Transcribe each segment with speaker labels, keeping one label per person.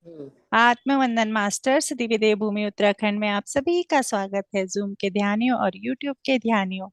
Speaker 1: हम्म।
Speaker 2: आत्मवंदन masters Divya देवभूमि उत्तराखंड में आप सभी का स्वागत है। जूम के ध्यानियों और यूट्यूब के ध्यानियों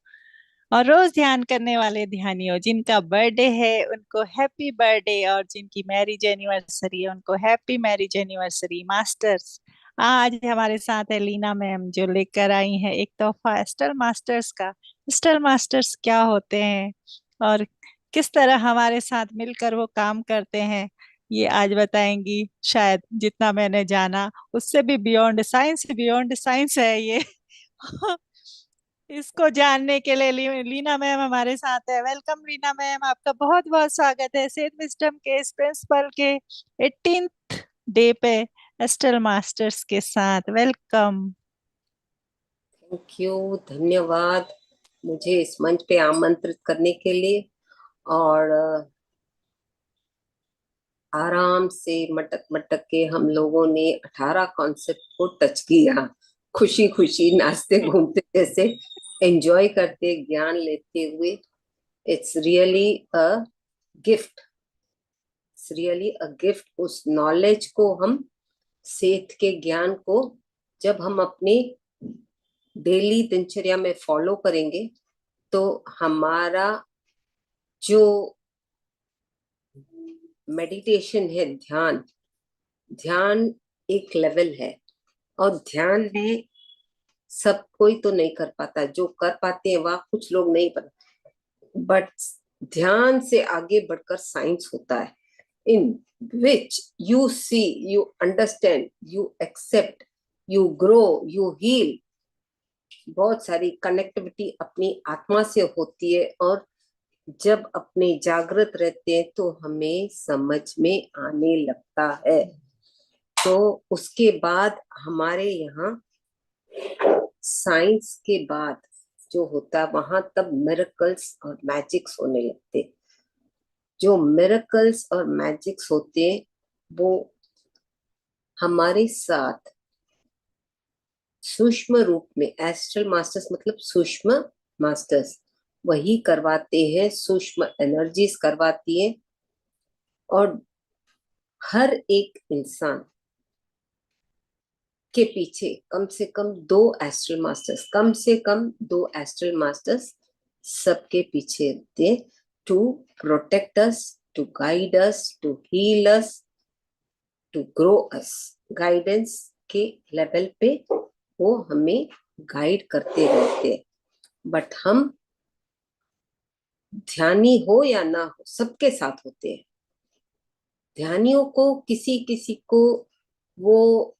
Speaker 2: और रोज ध्यान करने वाले ध्यानियों, जिनका बर्थडे है उनको हैप्पी बर्थडे, और जिनकी मैरिज एनिवर्सरी है उनको हैप्पी मैरिज एनिवर्सरी। मास्टर्स, आज हमारे साथ है लीना मैम, जो लेकर आई हैं एक तोहफा स्टार मास्टर्स का। स्टार मास्टर्स क्या होते हैं और किस तरह हमारे साथ मिलकर वो काम करते हैं, ये आज बताएंगी। शायद जितना मैंने जाना उससे भी बियॉन्ड साइंस है ये। इसको जानने के लिए लीना मैम हमारे साथ है। वेलकम लीना मैम, आपका बहुत बहुत स्वागत है सेठ विस्डम के इस प्रिंसिपल के 18th डे पे एस्टल मास्टर्स के साथ। वेलकम।
Speaker 1: Thank you. धन्यवाद मुझे इस मंच पे आमंत्रित करने के लिए। और आराम से मटक मटक के हम लोगों ने 18 कॉन्सेप्ट को टच किया। खुशी खुशी नाचते घूमते जैसे एंजॉय करते ज्ञान लेते हुए। It's really a gift. It's really a gift. उस नॉलेज को हम, सेठ के ज्ञान को जब हम अपनी डेली दिनचर्या में फॉलो करेंगे तो हमारा जो मेडिटेशन है, ध्यान, ध्यान एक लेवल है। और ध्यान में सब कोई तो नहीं कर पाता, जो कर पाते हैं वह कुछ लोग नहीं पर, बट ध्यान से आगे बढ़कर साइंस होता है, in which you see, you understand, you accept, you grow, you heal. बहुत सारी कनेक्टिविटी अपनी आत्मा से होती है। और जब अपने जागृत रहते हैं तो हमें समझ में आने लगता है। तो उसके बाद हमारे यहाँ साइंस के बाद जो होता है वहां तब मिरेकल्स और मैजिक्स होने लगते। जो मिरेकल्स और मैजिक्स होते हैं वो हमारे साथ सूक्ष्म रूप में, एस्ट्रल मास्टर्स मतलब सूक्ष्म मास्टर्स वही करवाते हैं, सूक्ष्म एनर्जीज करवाती है। और हर एक इंसान के पीछे कम से कम दो एस्ट्रल मास्टर्स, कम से कम दो एस्ट्रल मास्टर्स सबके पीछे रहते, to protect us, to guide us, to heal us, to grow us. Guidance के लेवल पे वो हमें गाइड करते रहते हैं। बट हम ध्यानी हो या ना हो सबके साथ होते हैं। ध्यानियों को किसी किसी को वो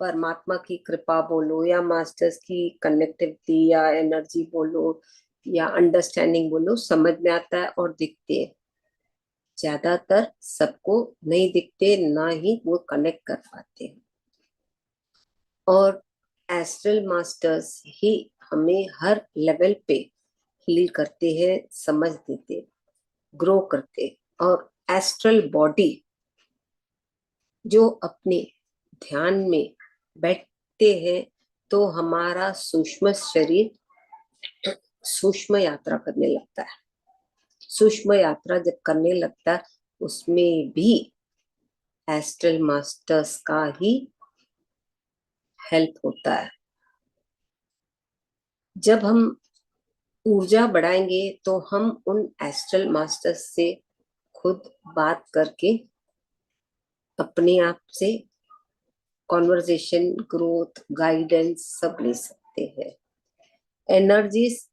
Speaker 1: परमात्मा की कृपा बोलो या मास्टर्स की कनेक्टिविटी या एनर्जी बोलो या अंडरस्टैंडिंग बोलो, समझ में आता है और दिखते हैं। ज्यादातर सबको नहीं दिखते, ना ही वो कनेक्ट कर पाते हैं। और एस्ट्रल मास्टर्स ही हमें हर लेवल पे हील करते हैं, समझ देते, ग्रो करते। और एस्ट्रल बॉडी जो अपने ध्यान में बैठते हैं तो हमारा सूक्ष्म शरीर सूक्ष्म यात्रा करने लगता है। सूक्ष्म यात्रा जब करने लगता है उसमें भी एस्ट्रल मास्टर्स का ही हेल्प होता है। जब हम ऊर्जा बढ़ाएंगे तो हम उन एस्ट्रल मास्टर्स से खुद बात करके अपने आप से कॉन्वर्जेशन, ग्रोथ, गाइडेंस सब ले सकते हैं। एनर्जीज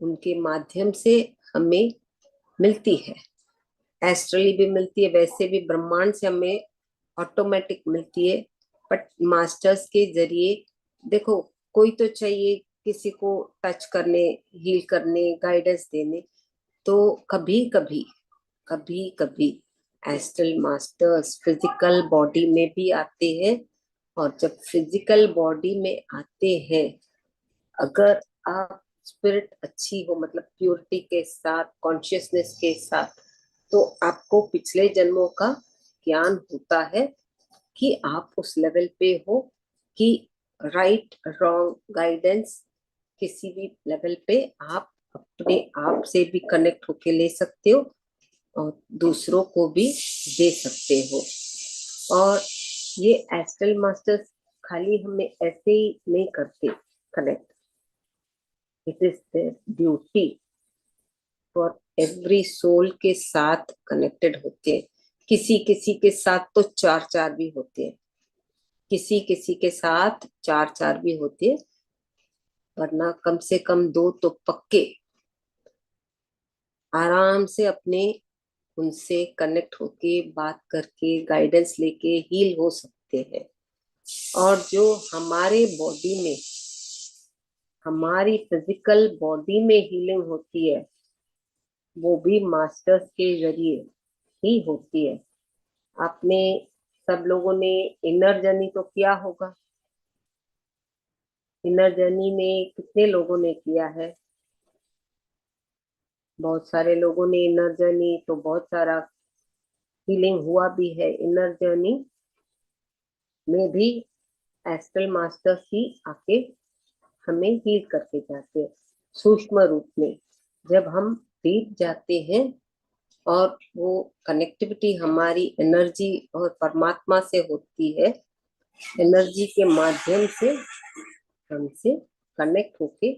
Speaker 1: उनके माध्यम से हमें मिलती है, एस्ट्रली भी मिलती है, वैसे भी ब्रह्मांड से हमें ऑटोमेटिक मिलती है। बट मास्टर्स के जरिए देखो, कोई तो चाहिए किसी को टच करने, हील करने, गाइडेंस देने। तो कभी कभी, कभी कभी एस्ट्रल मास्टर्स फिजिकल बॉडी में भी आते हैं। और जब फिजिकल बॉडी में आते हैं, अगर आप स्पिरिट अच्छी हो, मतलब प्योरिटी के साथ, कॉन्शियसनेस के साथ, तो आपको पिछले जन्मों का ज्ञान होता है कि आप उस लेवल पे हो कि राइट रॉन्ग गाइडेंस किसी भी लेवल पे आप अपने आप से भी कनेक्ट होके ले सकते हो और दूसरों को भी दे सकते हो। और ये एस्ट्रल मास्टर्स खाली हमें ऐसे ही नहीं करते connect, it is their duty for every soul के साथ कनेक्टेड होते हैं। किसी किसी के साथ तो चार चार भी होते हैं, किसी किसी के साथ चार चार भी होते हैं, वरना कम से कम दो तो पक्के आराम से अपने उनसे कनेक्ट होके बात करके गाइडेंस लेके हील हो सकते हैं। और जो हमारे बॉडी में, हमारी फिजिकल बॉडी में हीलिंग होती है, वो भी मास्टर्स के जरिए ही होती है। आपने सब लोगों ने इनर जर्नी तो किया होगा, इनर जर्नी में कितने लोगों ने किया है? बहुत सारे लोगों ने इनर जर्नी, तो बहुत सारा हीलिंग हुआ भी है। इनर जर्नी में भी एस्ट्रल मास्टर्स ही आके हमें हील करके जाते हैं सूक्ष्म रूप में। जब हम डीप जाते हैं और वो कनेक्टिविटी हमारी एनर्जी और परमात्मा से होती है, एनर्जी के माध्यम से हमसे कनेक्ट होके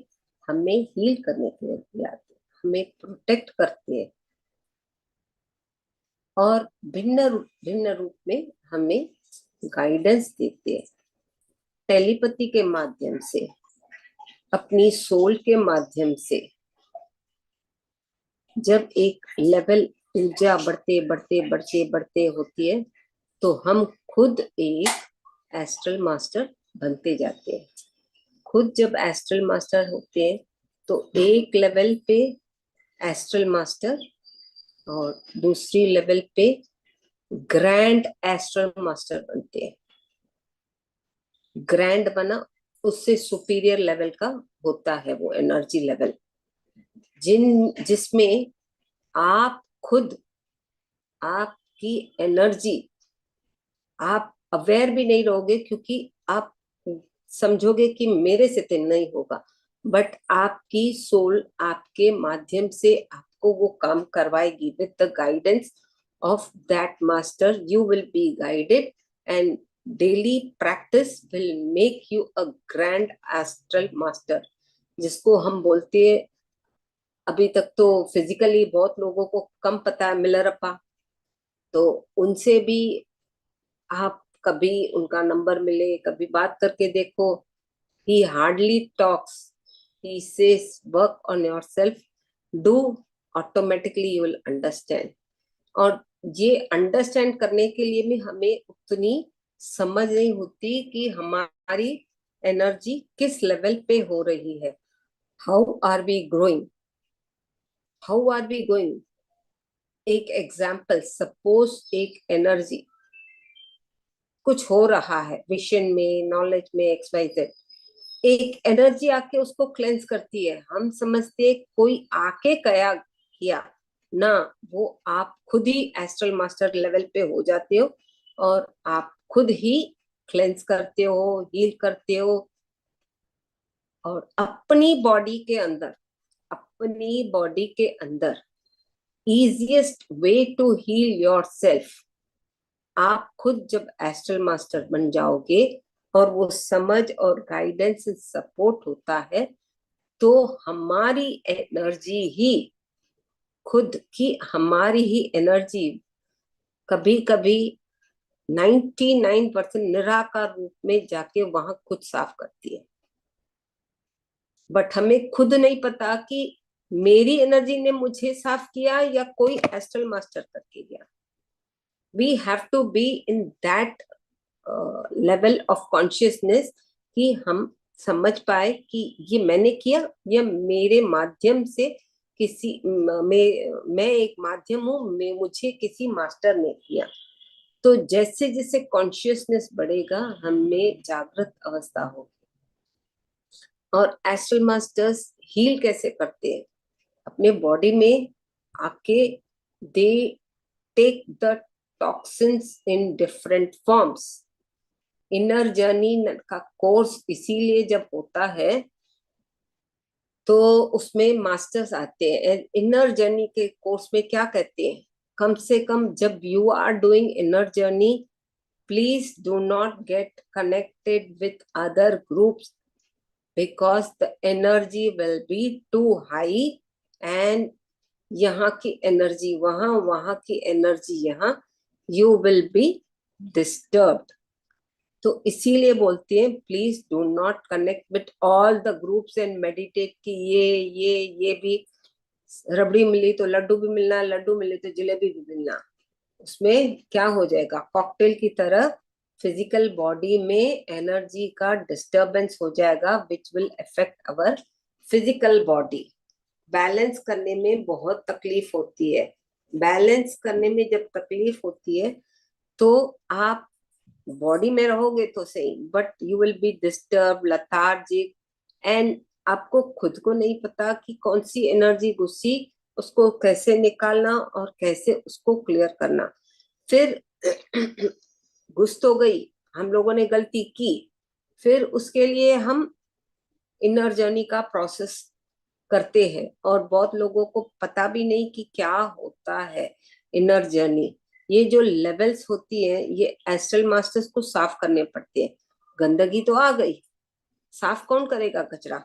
Speaker 1: हमें हील करने के लिए आते हैं, हमें प्रोटेक्ट करते हैं और भिन्न रूप में हमें गाइडेंस देते हैं, टेलीपैथी के माध्यम से, अपनी सोल के माध्यम से। जब एक लेवल ऊर्जा बढ़ते बढ़ते बढ़ते बढ़ते होती है तो हम खुद एक एस्ट्रल मास्टर बनते जाते हैं। खुद जब एस्ट्रल मास्टर होते हैं तो एक लेवल पे एस्ट्रल मास्टर और दूसरी लेवल पे ग्रैंड एस्ट्रल मास्टर बनते हैं। ग्रैंड बना, उससे सुपीरियर लेवल का होता है वो एनर्जी लेवल, जिसमें आप खुद, आपकी एनर्जी, आप अवेयर भी नहीं रहोगे क्योंकि आप समझोगे कि मेरे से तो नहीं होगा, बट आपकी सोल आपके माध्यम से आपको वो काम करवाएगी with the guidance of that master. You will be guided and daily practice will make you a grand astral master, जिसको हम बोलते हैं। अभी तक तो फिजिकली बहुत लोगों को कम पता है मिलरप्पा, तो उनसे भी आप कभी उनका नंबर मिले, कभी बात करके देखो। ही hardly talks, he says work on yourself, do, automatically you will understand. और ये अंडरस्टैंड करने के लिए भी हमें उतनी समझ नहीं होती कि हमारी एनर्जी किस लेवल पे हो रही है। How are we growing, how are we going. एक एग्जाम्पल, सपोज एक एनर्जी कुछ हो रहा है विजन में, नॉलेज में, एक्स वाई जेड, एक एनर्जी आके उसको क्लेंस करती है। हम समझते कोई आके क्या किया ना, वो आप खुद ही एस्ट्रल मास्टर लेवल पे हो जाते हो और आप खुद ही क्लेंस करते हो, हील करते हो। और अपनी बॉडी के अंदर, अपनी बॉडी के अंदर easiest way to heal yourself, आप खुद जब एस्ट्रल मास्टर बन जाओगे और वो समझ और गाइडेंस सपोर्ट होता है, तो हमारी एनर्जी ही, खुद की हमारी ही एनर्जी कभी कभी 99% निराकार रूप में जाके वहां खुद साफ करती है। बट हमें खुद नहीं पता कि मेरी एनर्जी ने मुझे साफ किया या कोई एस्ट्रल मास्टर करके गया। We have to be in that level of consciousness कि हम समझ पाए कि ये मैंने किया या मेरे माध्यम से किसी मैं एक माध्यम हूं, मैं मुझे किसी मास्टर ने किया। तो जैसे जैसे कॉन्शियसनेस बढ़ेगा हमें जागृत अवस्था होगी। और एस्ट्रल मास्टर्स हील कैसे करते हैं? अपने बॉडी में आके they take the toxins in different forms. Inner journey का कोर्स इसीलिए जब होता है तो उसमें मास्टर्स आते हैं। इनर जर्नी के कोर्स में क्या कहते हैं, कम से कम जब you are doing inner journey please do not get connected with other groups because the energy will be too high and यहाँ की एनर्जी वहां, वहां की एनर्जी यहाँ, यू विल बी डिस्टर्ब्ड। तो इसीलिए बोलती है please do not connect with all the groups and meditate कि ये भी रबड़ी मिली तो लड्डू भी मिलना, लड्डू मिले तो जलेबी भी मिलना। उसमें क्या हो जाएगा, कॉकटेल की तरह फिजिकल बॉडी में एनर्जी का डिस्टरबेंस हो जाएगा which will affect our physical body. Balance करने में बहुत तकलीफ होती है। बैलेंस करने में जब तकलीफ होती है तो आप बॉडी में रहोगे तो सही, but you will be disturb, lethargic, and आपको खुद को नहीं पता कि कौन सी एनर्जी घुसी, उसको कैसे निकालना और कैसे उसको क्लियर करना। फिर घुस तो गई, हम लोगों ने गलती की, फिर उसके लिए हम इनर जर्नी का प्रोसेस करते हैं और बहुत लोगों को पता भी नहीं कि क्या होता है इनर जर्नी। ये जो लेवल्स होती है ये एस्ट्रल मास्टर्स को साफ करने पड़ते हैं। गंदगी तो आ गई, साफ कौन करेगा कचरा,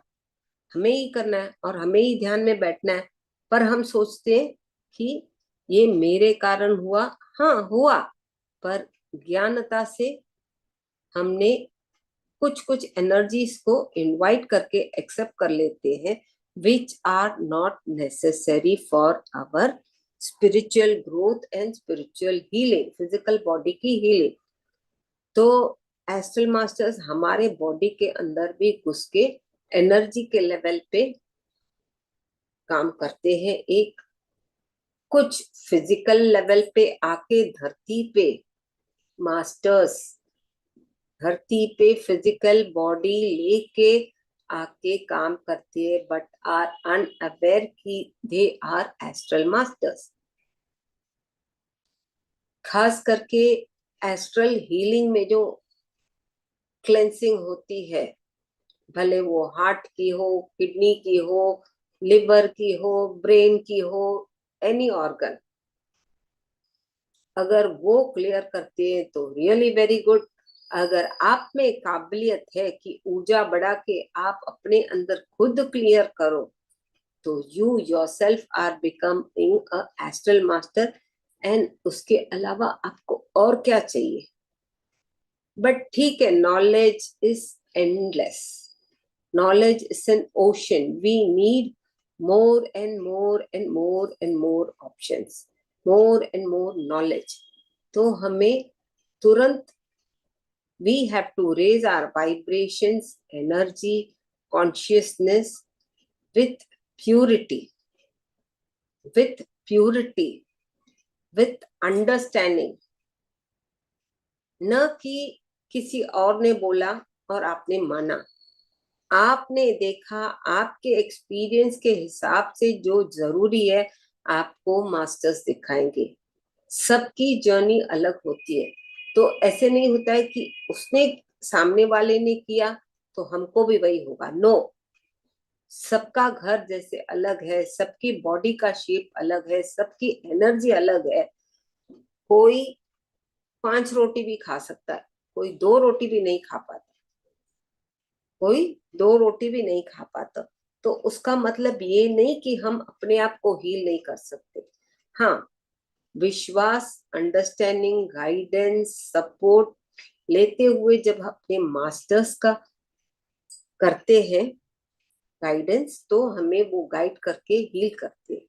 Speaker 1: हमें ही करना है और हमें ही ध्यान में बैठना है। पर हम सोचते हैं कि ये मेरे कारण हुआ, हाँ हुआ, पर ज्ञानता से हमने कुछ कुछ एनर्जीज को इनवाइट करके एक्सेप्ट कर लेते हैं which are not necessary for our spiritual growth and spiritual healing, physical body की हीलिंग। तो एस्ट्रल मास्टर्स हमारे बॉडी के अंदर भी घुस के एनर्जी के लेवल पे काम करते हैं। एक कुछ फिजिकल लेवल पे आके धरती पे मास्टर्स धरती पे फिजिकल बॉडी लेके आके काम करते हैं बट आर अनअवेयर कि दे आर एस्ट्रल मास्टर्स। खास करके एस्ट्रल हीलिंग में जो क्लेंसिंग होती है, भले वो हार्ट की हो, किडनी की हो, लिवर की हो, ब्रेन की हो, एनी ऑर्गन, अगर वो क्लियर करते हैं तो रियली वेरी गुड। अगर आप में काबिलियत है कि ऊर्जा बढ़ा के आप अपने अंदर खुद क्लियर करो तो you yourself are becoming a astral master. And उसके अलावा आपको और क्या चाहिए। बट ठीक है, knowledge is endless, knowledge is an ocean, we need more and more and more and more options, more and more knowledge। तो हमें तुरंत we have to raise our vibrations, energy, consciousness with purity, with purity, with understanding। न कि किसी और ने बोला और आपने माना, आपने देखा, आपके एक्सपीरियंस के हिसाब से जो जरूरी है आपको मास्टर्स दिखाएंगे। सबकी जर्नी अलग होती है, तो ऐसे नहीं होता है कि उसने सामने वाले ने किया तो हमको भी वही होगा। नो, सबका घर जैसे अलग है, सबकी बॉडी का शेप अलग है, सबकी एनर्जी अलग है। कोई 5 रोटी भी खा सकता है, कोई 2 रोटी भी नहीं खा पाता, कोई 2 रोटी भी नहीं खा पाता। तो उसका मतलब ये नहीं कि हम अपने आप को हील नहीं कर सकते। हाँ, विश्वास, अंडरस्टैंडिंग, गाइडेंस, सपोर्ट लेते हुए जब अपने मास्टर्स का करते हैं गाइडेंस, तो हमें वो गाइड करके हील करते हैं।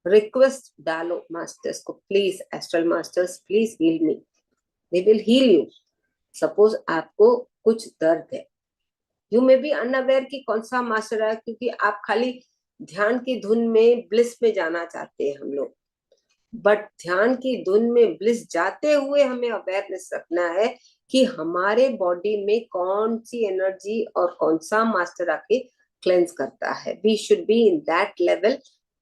Speaker 1: रिक्वेस्ट डालो मास्टर्स को, please astral masters please heal me, they will heal you. Suppose आपको कुछ दर्द है, यू मे बी अनअवेयर कि कौन सा मास्टर है, क्योंकि आप खाली ध्यान की धुन में, ब्लिस में जाना चाहते हैं हम लोग। बट ध्यान की धुन में ब्लिस जाते हुए हमें अवेयरनेस रखना है कि हमारे बॉडी में कौन सी एनर्जी और कौन सा मास्टर आके क्लेंस करता है। We should be in that level,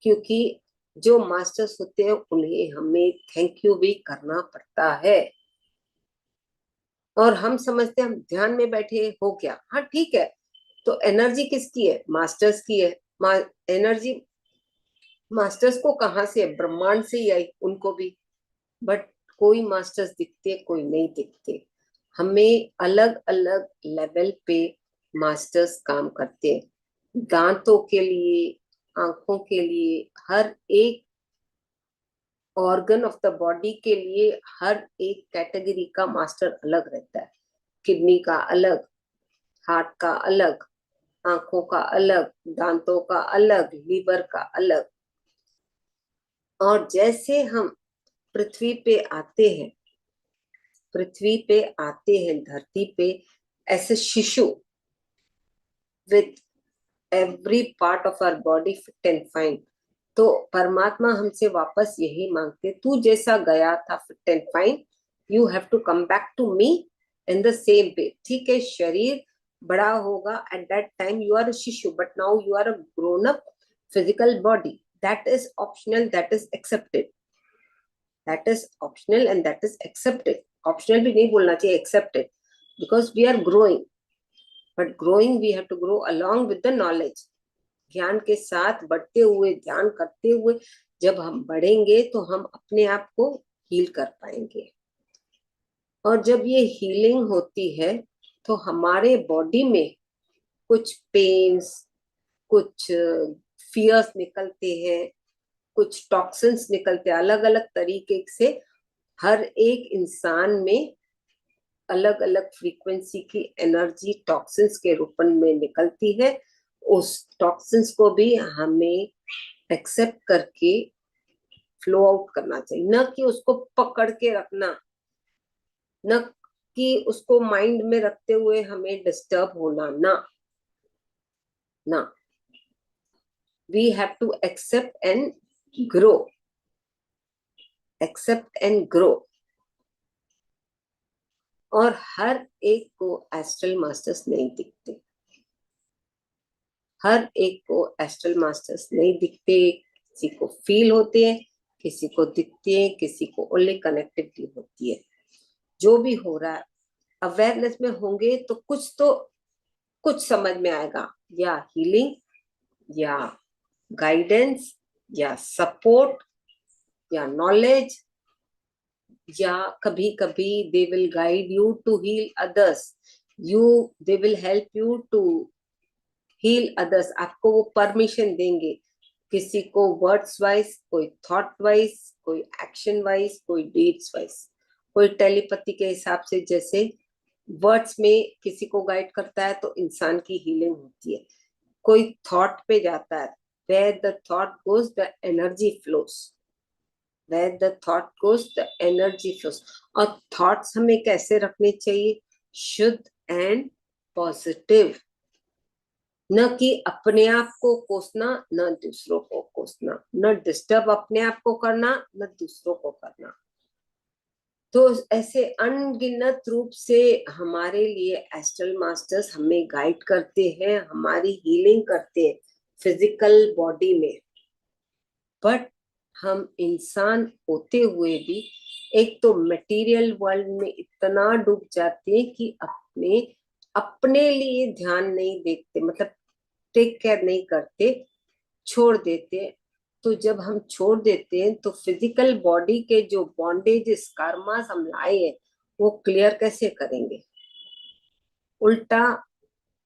Speaker 1: क्योंकि जो मास्टर्स होते हैं उन्हें हमें थैंक यू भी करना पड़ता है। और हम समझते हैं हम ध्यान में बैठे हो गया, हाँ ठीक है, तो एनर्जी किसकी है, मास्टर्स की है। एनर्जी मास्टर्स को कहाँ से, ब्रह्मांड से ही आई उनको भी, बट कोई मास्टर्स दिखते, कोई नहीं दिखते। हमें अलग अलग लेवल पे मास्टर्स काम करते हैं। दांतों के लिए, आंखों के लिए, हर एक ऑर्गन ऑफ द बॉडी के लिए हर एक कैटेगरी का मास्टर अलग रहता है। किडनी का अलग, हार्ट का अलग, आंखों का अलग, दांतों का अलग, लीवर का अलग। और जैसे हम पृथ्वी पे आते हैं, पृथ्वी पे आते हैं, धरती पे ऐसे शिशु with every part of our body fit and fine, तो परमात्मा हमसे वापस यही मांगते, तू जैसा गया था fit and fine, you have to come back to me in the same way. ठीक है, शरीर बड़ा होगा, at that time you are a शिशु, but now you are a grown up physical body. That is optional, that is accepted, that is optional and that is accepted. Optional भी नहीं बोलना चाहिए, accepted, because we are growing, but growing we have to grow along with the knowledge. ज्ञान के साथ बढ़ते हुए, ध्यान करते हुए जब हम बढ़ेंगे तो हम अपने आप को हील कर पाएंगे। और जब ये हीलिंग होती है तो हमारे बॉडी में कुछ पेन्स, कुछ फियर्स निकलते हैं, कुछ टॉक्सिन्स निकलते हैं, अलग अलग तरीके से। हर एक इंसान में अलग अलग फ्रीक्वेंसी की एनर्जी टॉक्सिन्स के रूप में निकलती है। उस टॉक्सिन्स को भी हमें एक्सेप्ट करके फ्लो आउट करना चाहिए, न कि उसको पकड़ के रखना, न कि उसको माइंड में रखते हुए हमें डिस्टर्ब होना। ना ना, we have to accept and grow, accept and grow. और हर एक को एस्ट्रल मास्टर्स नहीं दिखते, हर एक को एस्ट्रल मास्टर्स नहीं दिखते। किसी को फील होते हैं, किसी को दिखते हैं, किसी को ओनली कनेक्टिविटी होती है। जो भी हो रहा है, अवेयरनेस में होंगे तो कुछ समझ में आएगा, या हीलिंग, या गाइडेंस, या सपोर्ट, या नॉलेज, या कभी कभी they will guide you to heal others, you they will help you to heal others. आपको वो परमिशन देंगे, किसी को वर्ड्स वाइज, कोई थॉट वाइज, कोई एक्शन वाइज, कोई डीड्स वाइज, कोई टेलीपैथी के हिसाब से। जैसे वर्ड्स में किसी को गाइड करता है तो इंसान की हीलिंग होती है। कोई थॉट पे जाता है, where the thought goes the energy flows, where the thought goes the energy flows। और थॉट्स हमें कैसे रखने चाहिए? शुद्ध एंड पॉजिटिव, न कि अपने आप को कोसना, न दूसरों को कोसना, न डिस्टर्ब अपने आप को करना, न दूसरों को करना। तो ऐसे अनगिनत रूप से हमारे लिए एस्ट्रल मास्टर्स हमें गाइड करते हैं, हमारी हीलिंग करते हैं फिजिकल बॉडी में। बट हम इंसान होते हुए भी एक तो मटेरियल वर्ल्ड में इतना डूब जाते हैं कि अपने अपने लिए ध्यान नहीं देखते, मतलब टेक केयर नहीं करते, छोड़ देते। तो जब हम छोड़ देते हैं तो फिजिकल बॉडी के जो बॉन्डेजेस, कर्मास हम लाए हैं, वो क्लियर कैसे करेंगे? उल्टा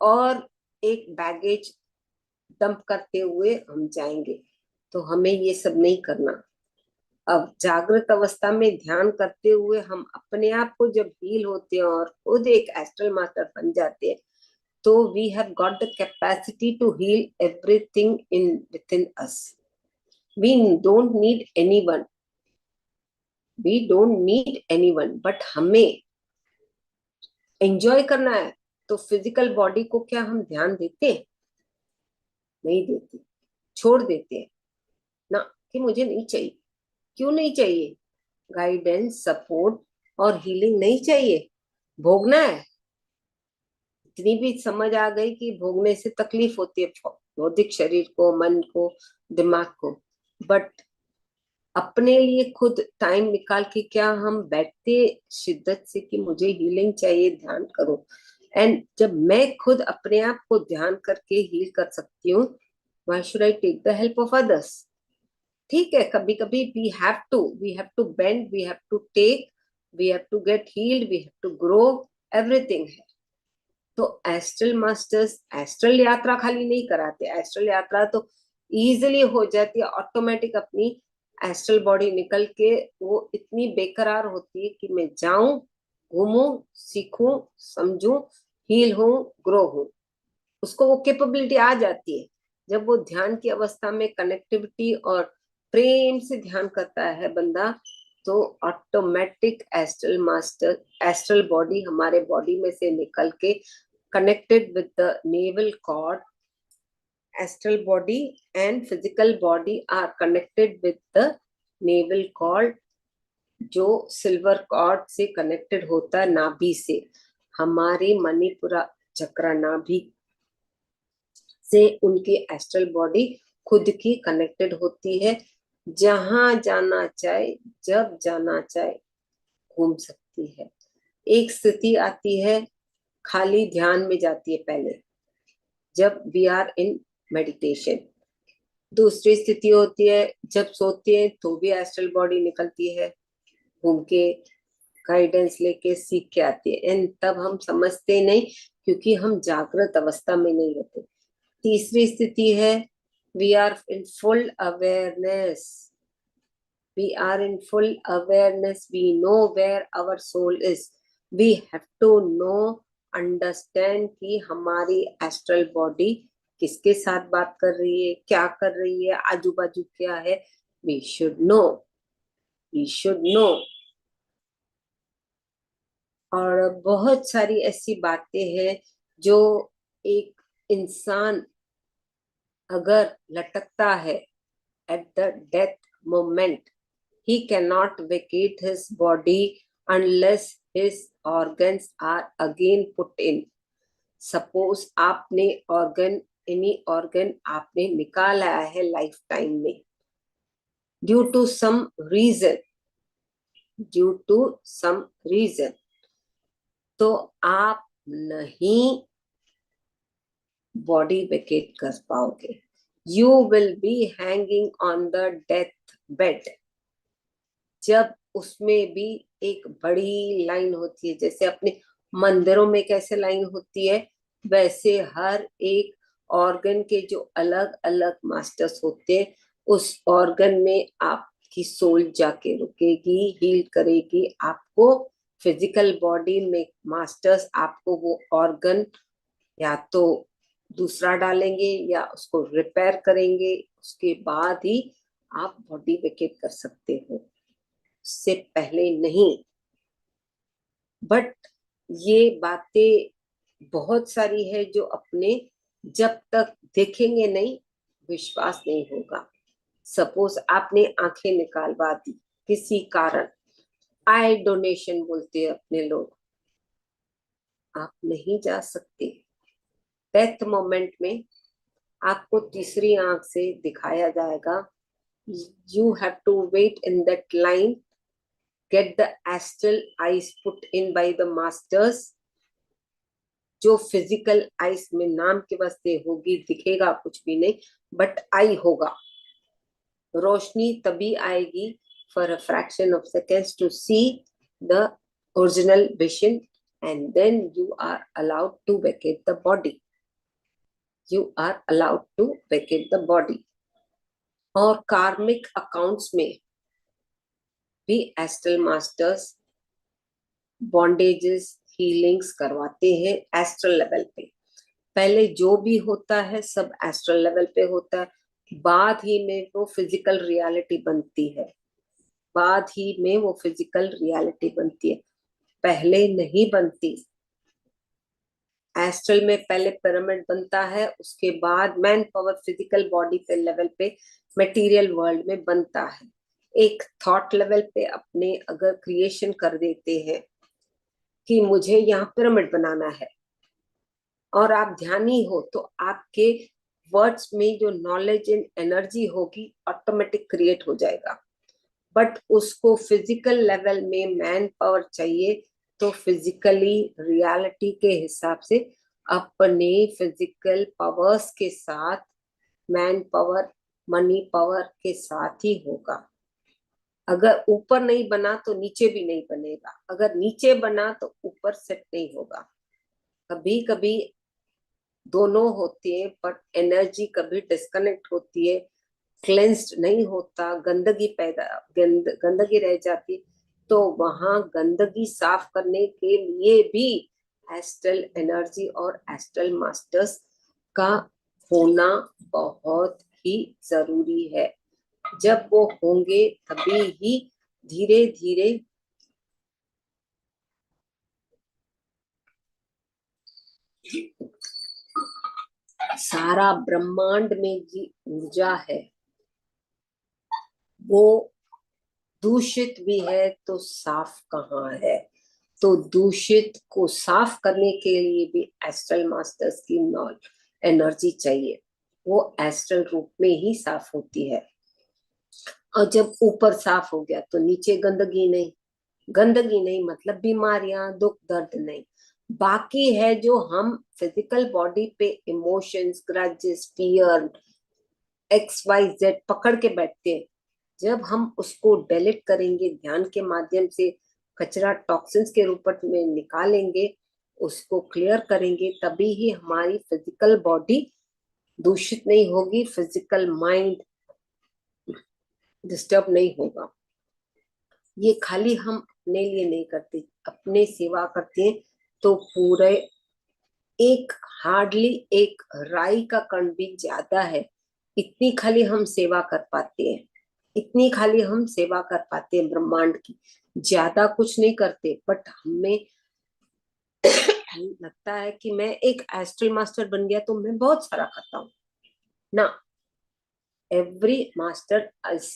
Speaker 1: और एक बैगेज डंप करते हुए हम जाएंगे। तो हमें ये सब नहीं करना। अब जागृत अवस्था में ध्यान करते हुए हम अपने आप को जब हील होते हैं और खुद एक एस्ट्रल मास्टर बन जाते हैं, तो we have got the capacity to heal everything in within us. We don't need anyone, we don't need anyone, but हमें एंजॉय करना है। तो फिजिकल बॉडी को क्या हम ध्यान देते हैं? नहीं देते, छोड़ देते हैं ना, कि मुझे नहीं चाहिए। क्यों नहीं चाहिए? गाइडेंस, सपोर्ट और हीलिंग नहीं चाहिए, भोगना है। इतनी भी समझ आ गई कि भोगने से तकलीफ होती है भौतिक शरीर को, मन को, दिमाग को। बट अपने लिए खुद टाइम निकाल के क्या हम बैठते शिद्दत से कि मुझे हीलिंग चाहिए, ध्यान करो। एंड जब मैं खुद अपने आप को ध्यान करके हील कर सकती हूँ, why should I take the help of others? ठीक है, कभी कभी we have to bend, we have to take, we have to get healed, we have to grow, everything है। तो एस्ट्रल मास्टर्स एस्ट्रल यात्रा खाली नहीं कराते, एस्ट्रल यात्रा तो इजीली हो जाती है ऑटोमेटिक। अपनी एस्ट्रल बॉडी निकल के वो इतनी बेकरार होती है कि मैं जाऊं, घूमूं, सीखूं, समझूं, हील हूं, ग्रो हूं, उसको वो कैपेबिलिटी आ जाती है। जब वो ध्यान की अवस्था में कनेक्टिविटी और प्रेम से ध्यान करता है बंदा, तो ऑटोमेटिक एस्ट्रल बॉडी हमारे बॉडी में से निकल के connected with the navel cord. Astral body and physical body are connected with the navel cord, जो सिल्वर कॉर्ड से कनेक्टेड होता है नाभि से। हमारी मणिपुरा चक्र नाभि से उनकी एस्ट्रल बॉडी खुद की कनेक्टेड होती है। जहां जाना चाहे, जब जाना चाहे घूम सकती है। एक स्थिति आती है, खाली ध्यान में जाती है पहले, जब वी आर इन मेडिटेशन। दूसरी स्थिति होती है जब सोते हैं तो भी एस्ट्रल बॉडी निकलती है, घूम के गाइडेंस लेके सीख के आती है, एंड तब हम समझते नहीं क्योंकि हम जागृत अवस्था में नहीं रहते। तीसरी स्थिति है we are in full awareness, we are in full awareness, we know where our soul is, we have to know, understand कि हमारी एस्ट्रल बॉडी किसके साथ बात कर रही है, क्या कर रही है, आजू बाजू क्या है। we should know, we should know। और बहुत सारी ऐसी बातें हैं जो एक इंसान अगर लटकता है at the death moment, he cannot vacate his body unless his organs are again put in। Suppose आपने ऑर्गन, एनी ऑर्गन आपने निकाला है लाइफ टाइम में, due to some reason, due to some reason, तो आप नहीं बॉडी वेकेट कर पाओगे। You will be hanging on the death bed. जब उसमें भी एक बड़ी लाइन होती है, जैसे अपने मंदिरों में कैसे लाइन होती है, वैसे हर एक ऑर्गन के जो अलग अलग मास्टर्स होते हैं, उस ऑर्गन में आपकी सोल जाके रुकेगी, हील करेगी आपको। फिजिकल बॉडी में मास्टर्स आपको वो ऑर्गन या तो दूसरा डालेंगे या उसको रिपेयर करेंगे, उसके बाद ही आप बॉडी वेकेट कर सकते हो, से पहले नहीं। बट ये बातें बहुत सारी है जो अपने जब तक देखेंगे नहीं विश्वास नहीं होगा। सपोज आपने आंखें निकालवा दी किसी कारण, आई डोनेशन बोलते हैं अपने लोग, आप नहीं जा सकते। डेथ मोमेंट में आपको तीसरी आंख से दिखाया जाएगा। You have to wait in that line, get the astral eyes put in by the masters, जो फिजिकल आइस में नाम के वास्ते होगी, दिखेगा कुछ भी नहीं बट आई होगा। रोशनी तभी आएगी for a fraction of seconds to see the original vision, and then you are allowed to vacate the body, you are allowed to vacate the body। और कार्मिक अकाउंट्स में भी एस्ट्रल मास्टर्स बॉन्डेजेस हीलिंग्स करवाते हैं astral level पे। पहले जो भी होता है सब एस्ट्रल लेवल पे होता है, बाद ही में वो फिजिकल रियलिटी बनती है, बाद ही में वो फिजिकल रियलिटी बनती है, पहले नहीं बनती। एस्ट्रल में पहले पिरामिड बनता है, उसके बाद मैन पावर फिजिकल बॉडी पे लेवल पे मटेरियल वर्ल्ड में बनता है। एक थॉट लेवल पे अपने अगर क्रिएशन कर देते हैं कि मुझे यहाँ पिरामिड बनाना है, और आप ध्यानी हो, तो आपके वर्ड्स में जो नॉलेज एंड एनर्जी होगी ऑटोमेटिक क्रिएट हो जाएगा। बट उसको फिजिकल लेवल में मैन पावर चाहिए, तो फिजिकली रियलिटी के हिसाब से अपने फिजिकल पावर्स के साथ मैन पावर मनी पावर के साथ ही होगा। अगर ऊपर नहीं बना तो नीचे भी नहीं बनेगा, अगर नीचे बना तो ऊपर सेट नहीं होगा। कभी कभी दोनों होती है, पर एनर्जी कभी डिस्कनेक्ट होती है, क्लेंस्ड नहीं होता, गंदगी रह जाती। तो वहां गंदगी साफ करने के लिए भी एस्ट्रल एनर्जी और एस्ट्रल मास्टर्स का होना बहुत ही जरूरी है। जब वो होंगे तभी ही धीरे धीरे सारा ब्रह्मांड में जी ऊर्जा है वो दूषित भी है तो साफ कहाँ है। तो दूषित को साफ करने के लिए भी एस्ट्रल मास्टर्स की एनर्जी चाहिए। वो एस्ट्रल रूप में ही साफ होती है। और जब ऊपर साफ हो गया तो नीचे गंदगी नहीं। गंदगी नहीं मतलब बीमारियां, दुख दर्द नहीं। बाकी है जो हम फिजिकल बॉडी पे इमोशंस, ग्रजेस, फियर, XYZ पकड़ के बैठते हैं, जब हम उसको डिलीट करेंगे ध्यान के माध्यम से, कचरा टॉक्सिन्स के रूप में निकालेंगे, उसको क्लियर करेंगे, तभी ही हमारी फिजिकल बॉडी दूषित नहीं होगी, फिजिकल माइंड डिस्टर्ब नहीं होगा। ये खाली हम अपने लिए नहीं करते, अपने सेवा करते हैं तो पूरे एक हार्डली एक राई का कण भी ज्यादा है, इतनी खाली हम सेवा कर पाते हैं। इतनी खाली हम सेवा कर पाते हैं ब्रह्मांड की, ज्यादा कुछ नहीं करते। बट हमें लगता है कि मैं एक एस्ट्रल मास्टर बन गया तो मैं बहुत सारा करता हूँ ना। Every master is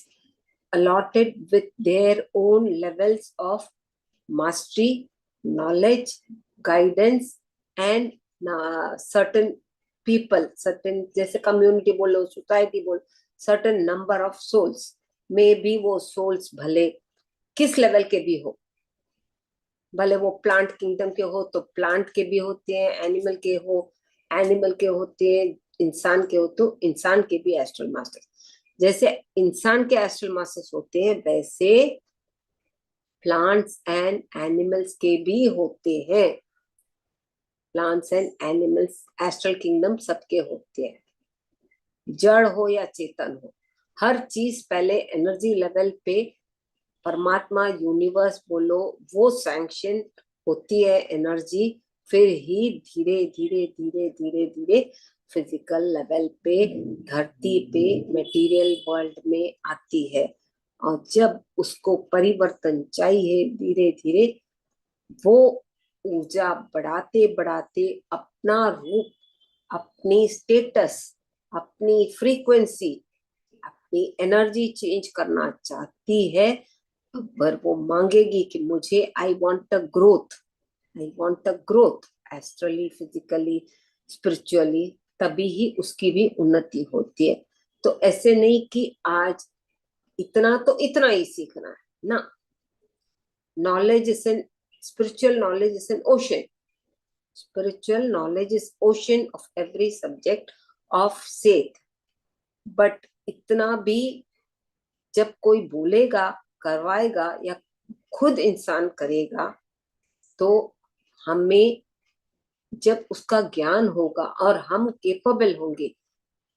Speaker 1: allotted with their own levels of mastery, knowledge, guidance, and certain people, certain जैसे कम्युनिटी बोलो, सोसाइटी बोलो, certain number of souls, may be वो सोल्स भले किस लेवल के भी हो, भले वो प्लांट किंगडम के हो तो प्लांट के भी होते हैं, एनिमल के हो एनिमल के होते हैं, इंसान के हो तो इंसान के भी एस्ट्रल मास्टर्स। जैसे इंसान के एस्ट्रल मास्टर्स होते हैं वैसे प्लांट्स एंड एनिमल्स के भी होते हैं। Plants and animals astral kingdom सबके होते हैं, जड़ हो या चेतन हो। हर चीज पहले एनर्जी लेवल पे परमात्मा, यूनिवर्स बोलो, वो सैंक्शन होती है एनर्जी, फिर ही धीरे धीरे धीरे धीरे धीरे फिजिकल लेवल पे, धरती पे, मटेरियल वर्ल्ड में आती है। और जब उसको परिवर्तन चाहिए धीरे धीरे, वो ऊर्जा बढ़ाते बढ़ाते अपना रूप, अपनी स्टेटस, अपनी फ्रीक्वेंसी, अपनी एनर्जी चेंज करना चाहती है, पर वो मांगेगी कि मुझे I want a growth, I want a growth astrally, physically, spiritually, तभी ही उसकी भी उन्नति होती है। तो ऐसे नहीं कि आज इतना तो इतना ही सीखना है ना। knowledge is an spiritual knowledge is an ocean. Spiritual knowledge is ocean of every subject of faith. But इतना भी जब कोई बोलेगा, करवाएगा या खुद इंसान करेगा, तो हमें जब उसका ज्ञान होगा और हम केपेबल होंगे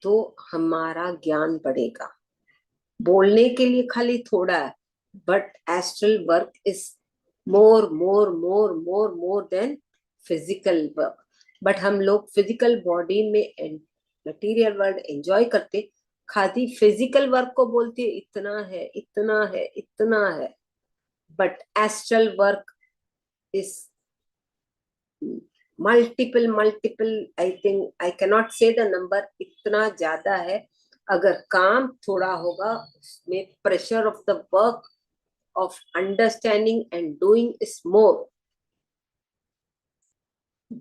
Speaker 1: तो हमारा ज्ञान बढ़ेगा। बोलने के लिए खाली थोड़ा है, but astral work is more more more more more than physical work. But हम लोग फिजिकल बॉडी में मटेरियल वर्ल्ड एंजॉय करते, खाली फिजिकल वर्क को बोलते इतना है इतना है इतना है। But astral work is multiple, I think I cannot say the number, इतना ज्यादा है। अगर काम थोड़ा होगा उसमें pressure of the work of understanding and doing is more,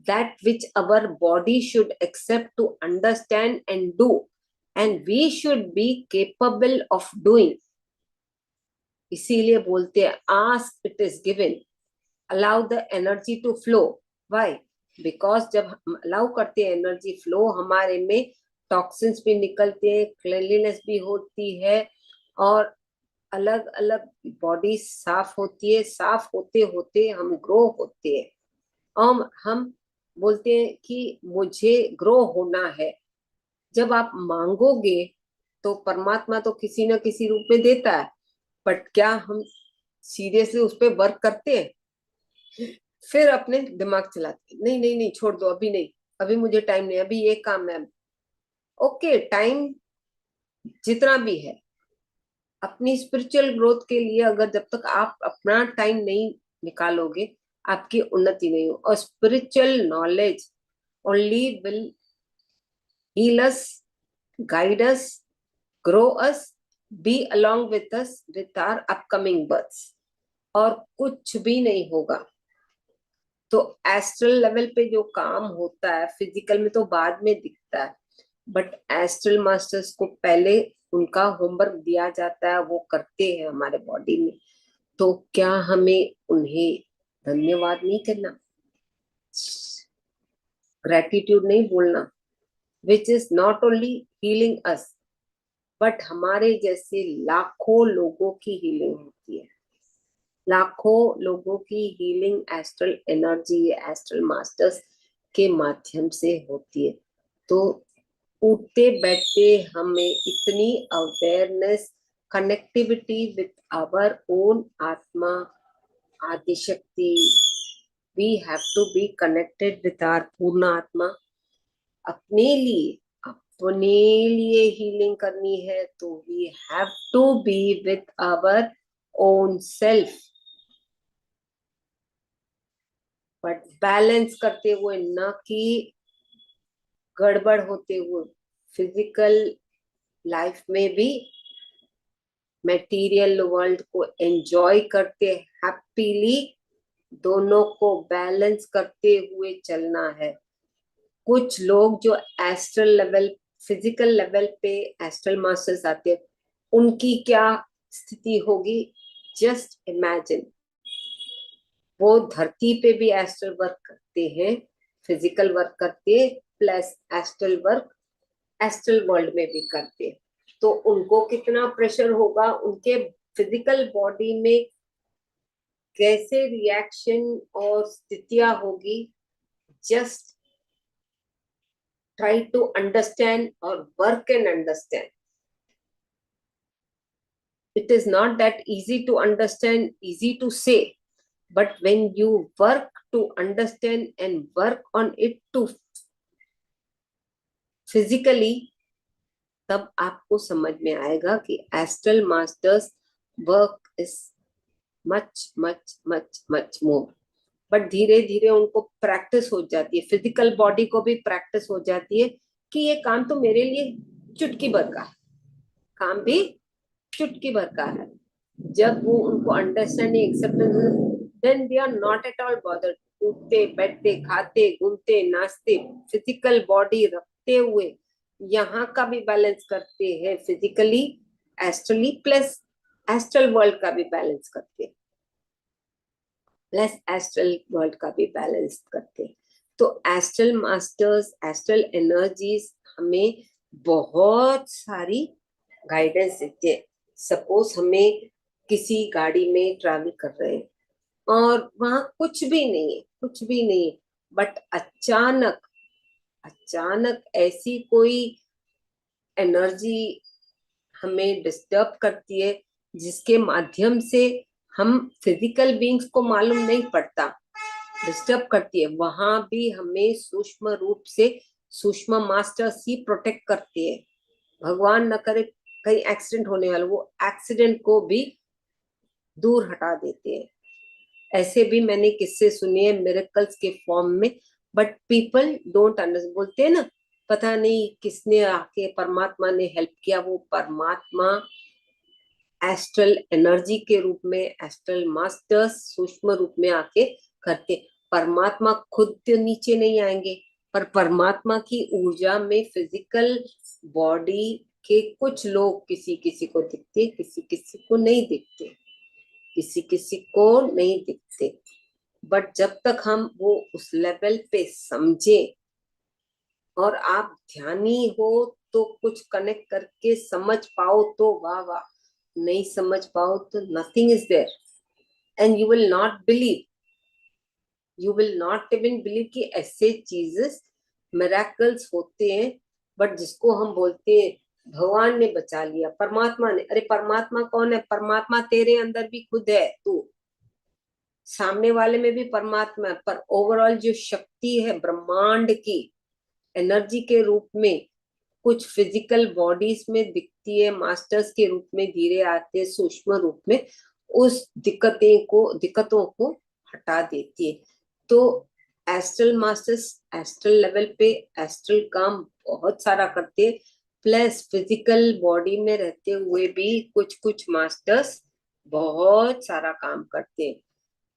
Speaker 1: that which our body should accept to understand and do, and we should be capable of doing. इसीलिए बोलते हैं ask it is given, allow the energy to flow. Why? Because जब हम allow करते हैं energy flow हमारे में, toxins भी निकलते हैं, क्लीनलीनेस भी होती है, और अलग अलग बॉडी साफ होती है। साफ होते होते हम ग्रो होते हैं, और हम बोलते हैं कि मुझे ग्रो होना है। जब आप मांगोगे तो परमात्मा तो किसी न किसी रूप में देता है, बट क्या हम सीरियसली उस पर वर्क करते हैं? फिर अपने दिमाग चलाते हैं, नहीं नहीं नहीं, छोड़ दो, अभी नहीं, अभी मुझे टाइम नहीं, अभी ये काम है। ओके, टाइम जितना भी है, अपनी स्पिरिचुअल ग्रोथ के लिए अगर जब तक आप अपना टाइम नहीं निकालोगे, आपकी उन्नति नहीं हो। और spiritual knowledge only will heal us, guide us, grow us, be along with us with our upcoming births, और कुछ भी नहीं होगा। तो एस्ट्रल लेवल पे जो काम होता है फिजिकल में तो बाद में दिखता है, बट एस्ट्रल मास्टर्स को पहले उनका होमवर्क दिया जाता है, वो करते हैं हमारे बॉडी में। तो क्या हमें उन्हें धन्यवाद नहीं करना, ग्रेटिट्यूड नहीं बोलना, which is not only healing us, but हमारे जैसे लाखों लोगों की हीलिंग होती है। लाखों लोगों की healing astral energy, astral masters के माध्यम से होती है। तो उठते बैठते हमें इतनी awareness, connectivity with our own आत्मा, Adi Shakti, we have to be connected with our पूर्ण आत्मा। अपने लिए, अपने लिए हीलिंग करनी है तो we have to be with our own self, but balance करते हुए, न कि गड़बड़ होते हुए। फिजिकल लाइफ में भी मटेरियल वर्ल्ड को एंजॉय करते हैप्पीली, दोनों को बैलेंस करते हुए चलना है। कुछ लोग जो एस्ट्रल लेवल, फिजिकल लेवल पे एस्ट्रल मास्टर्स आते हैं, उनकी क्या स्थिति होगी, जस्ट इमेजिन। वो धरती पे भी एस्ट्रल वर्क करते हैं, फिजिकल वर्क करते हैं, plus astral work astral world में भी करते हैं। तो उनको कितना प्रेशर होगा, उनके फिजिकल बॉडी में कैसे रिएक्शन और स्थितियां होगी। जस्ट ट्राई टू अंडरस्टैंड और work and understand. It is not that easy to understand, easy to say, but when you work to understand and work on it to physically, तब आपको समझ में आएगा कि astral masters work is much much much much more. But धीरे धीरे उनको practice हो जाती है, फिजिकल बॉडी को भी प्रैक्टिस हो जाती है कि ये काम तो मेरे लिए चुटकी भर का है, काम भी चुटकी भर का है। जब वो उनको understanding, acceptance, then they are not at all bothered. उठते बैठते खाते घूमते नाचते, फिजिकल बॉडी रखते हुए यहाँ का भी बैलेंस करते हैं फिजिकली, एस्ट्रली, प्लस एस्ट्रल वर्ल्ड का भी बैलेंस करते हैं, प्लस एस्ट्रल वर्ल्ड का भी बैलेंस करते हैं। तो एस्ट्रल मास्टर्स, एस्ट्रल एनर्जीज हमें बहुत सारी गाइडेंस देते हैं। सपोज हमें किसी गाड़ी में ट्रैवल कर रहे हैं और वहां कुछ भी नहीं है, कुछ भी नहीं है, बट अचानक अचानक ऐसी कोई एनर्जी हमें डिस्टर्ब करती है, जिसके माध्यम से हम फिजिकल बीइंग्स को मालूम नहीं पड़ता, डिस्टर्ब करती है। वहां भी हमें सूक्ष्म रूप से सूक्ष्म मास्टर्स ही प्रोटेक्ट करते हैं। भगवान न करे कहीं एक्सीडेंट होने वाला, वो एक्सीडेंट को भी दूर हटा देते हैं। ऐसे भी मैंने किस्से सुने हैं मिरेकल्स के फॉर्म में, बट पीपल डोंट अंडरस्टैंड। बोलते हैं ना, पता नहीं किसने आके, परमात्मा ने हेल्प किया। वो परमात्मा एस्ट्रल एनर्जी के रूप में, एस्ट्रल मास्टर्स सूक्ष्म रूप में आके करते। परमात्मा खुद तो नीचे नहीं आएंगे, पर परमात्मा की ऊर्जा में फिजिकल बॉडी के कुछ लोग किसी किसी को दिखते, किसी किसी को नहीं दिखते, किसी किसी को नहीं दिखते। बट जब तक हम वो उस लेवल पे समझे, और आप ध्यानी हो तो कुछ कनेक्ट करके समझ पाओ तो वाह वाह, नहीं समझ पाओ तो nothing is there, and you will not even believe कि ऐसे चीजेस मिराकल्स होते हैं। बट जिसको हम बोलते हैं भगवान ने बचा लिया, परमात्मा ने, अरे परमात्मा कौन है? परमात्मा तेरे अंदर भी खुद है, तू सामने वाले में भी परमात्मा है, पर ओवरऑल जो शक्ति है ब्रह्मांड की एनर्जी के रूप में कुछ फिजिकल बॉडीज में दिखती है, मास्टर्स के रूप में धीरे आते हैं सूक्ष्म रूप में, उस दिक्कतों को हटा देती है। तो एस्ट्रल मास्टर्स एस्ट्रल लेवल पे एस्ट्रल काम बहुत सारा करते हैं, प्लस फिजिकल बॉडी में रहते हुए भी कुछ कुछ मास्टर्स बहुत सारा काम करते हैं।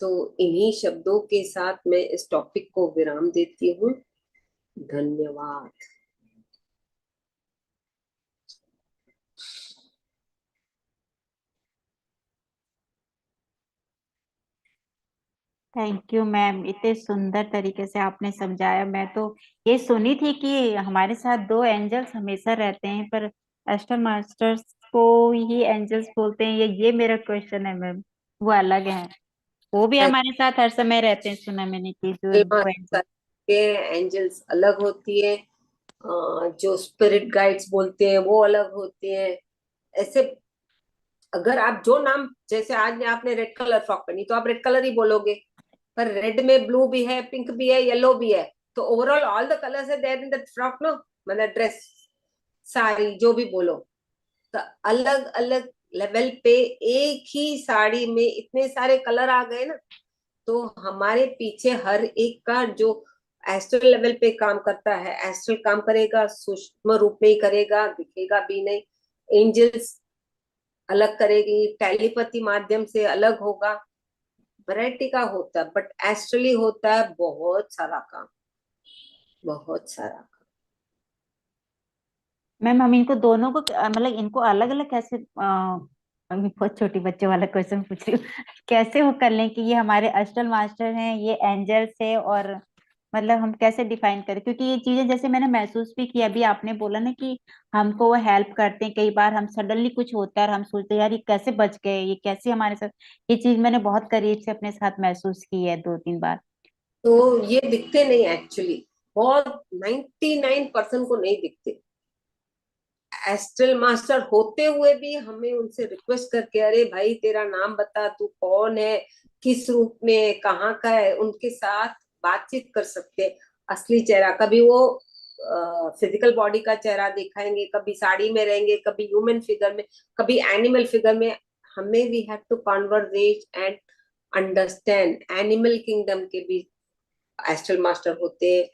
Speaker 1: तो इन्हीं शब्दों के साथ मैं इस टॉपिक को विराम देती हूँ। धन्यवाद।
Speaker 3: थैंक यू मैम, इतने सुंदर तरीके से आपने समझाया। मैं तो ये सुनी थी कि हमारे साथ दो एंजल्स हमेशा रहते हैं, पर एस्टर मास्टर्स को ही एंजल्स बोलते हैं, ये मेरा क्वेश्चन है मैम। वो अलग है, वो भी हमारे साथ हर समय रहते हैं, सुना मैंने कि जो दो एंजल।
Speaker 1: एंजल्स अलग होती है, जो स्पिरिट गाइड्स बोलते हैं वो अलग होते हैं। ऐसे अगर आप जो नाम, जैसे आज आपने रेड कलर फ्रॉक पहनी तो आप रेड कलर ही बोलोगे, पर रेड में ब्लू भी है, पिंक भी है, येलो भी है, तो ओवरऑल ऑल द कलर्स है there in that frock, no, मतलब ड्रेस, साड़ी, जो भी बोलो। तो अलग अलग लेवल पे एक ही साड़ी में इतने सारे कलर आ गए ना, तो हमारे पीछे हर एक का जो एस्ट्रल लेवल पे काम करता है, एस्ट्रल काम करेगा, सूक्ष्म रूप में ही करेगा, दिखेगा भी नहीं। एंजल्स अलग करेगी, टेलीपैथी माध्यम से अलग होगा, वैरायटी का होता है, बट एस्ट्रली होता है बहुत सारा काम, बहुत सारा।
Speaker 3: मैम हम इनको दोनों को मतलब इनको अलग अलग कैसे अभी बहुत छोटी बच्चे वाला क्वेश्चन पूछ रही हूँ कैसे वो कर लें कि ये हमारे अष्टल मास्टर हैं, ये एंजल्स है, और मतलब हम कैसे डिफाइन करें? क्योंकि ये चीजें जैसे मैंने महसूस भी की, अभी आपने बोला ना कि हमको वो हेल्प करते हैं, कई बार हम सडनली कुछ होता है और हम सोचते हैं यार ये कैसे बच गए, ये कैसे हमारे साथ। ये चीज मैंने बहुत करीब से अपने साथ महसूस की है 2-3 बार।
Speaker 1: तो ये दिखते नहीं एक्चुअली, बहुत 99% को नहीं दिखते। एस्ट्रल मास्टर होते हुए भी हमें उनसे रिक्वेस्ट करके, अरे भाई तेरा नाम बता, तू कौन है, किस रूप में, कहाँ का है, उनके साथ बातचीत कर सकते हैं। असली चेहरा, कभी वो फिजिकल बॉडी का चेहरा दिखाएंगे, कभी साड़ी में रहेंगे, कभी ह्यूमन फिगर में, कभी एनिमल फिगर में। हमें we have to conversate and understand. Animal kingdom के भी एस्ट्रल मास्टर होते हैं,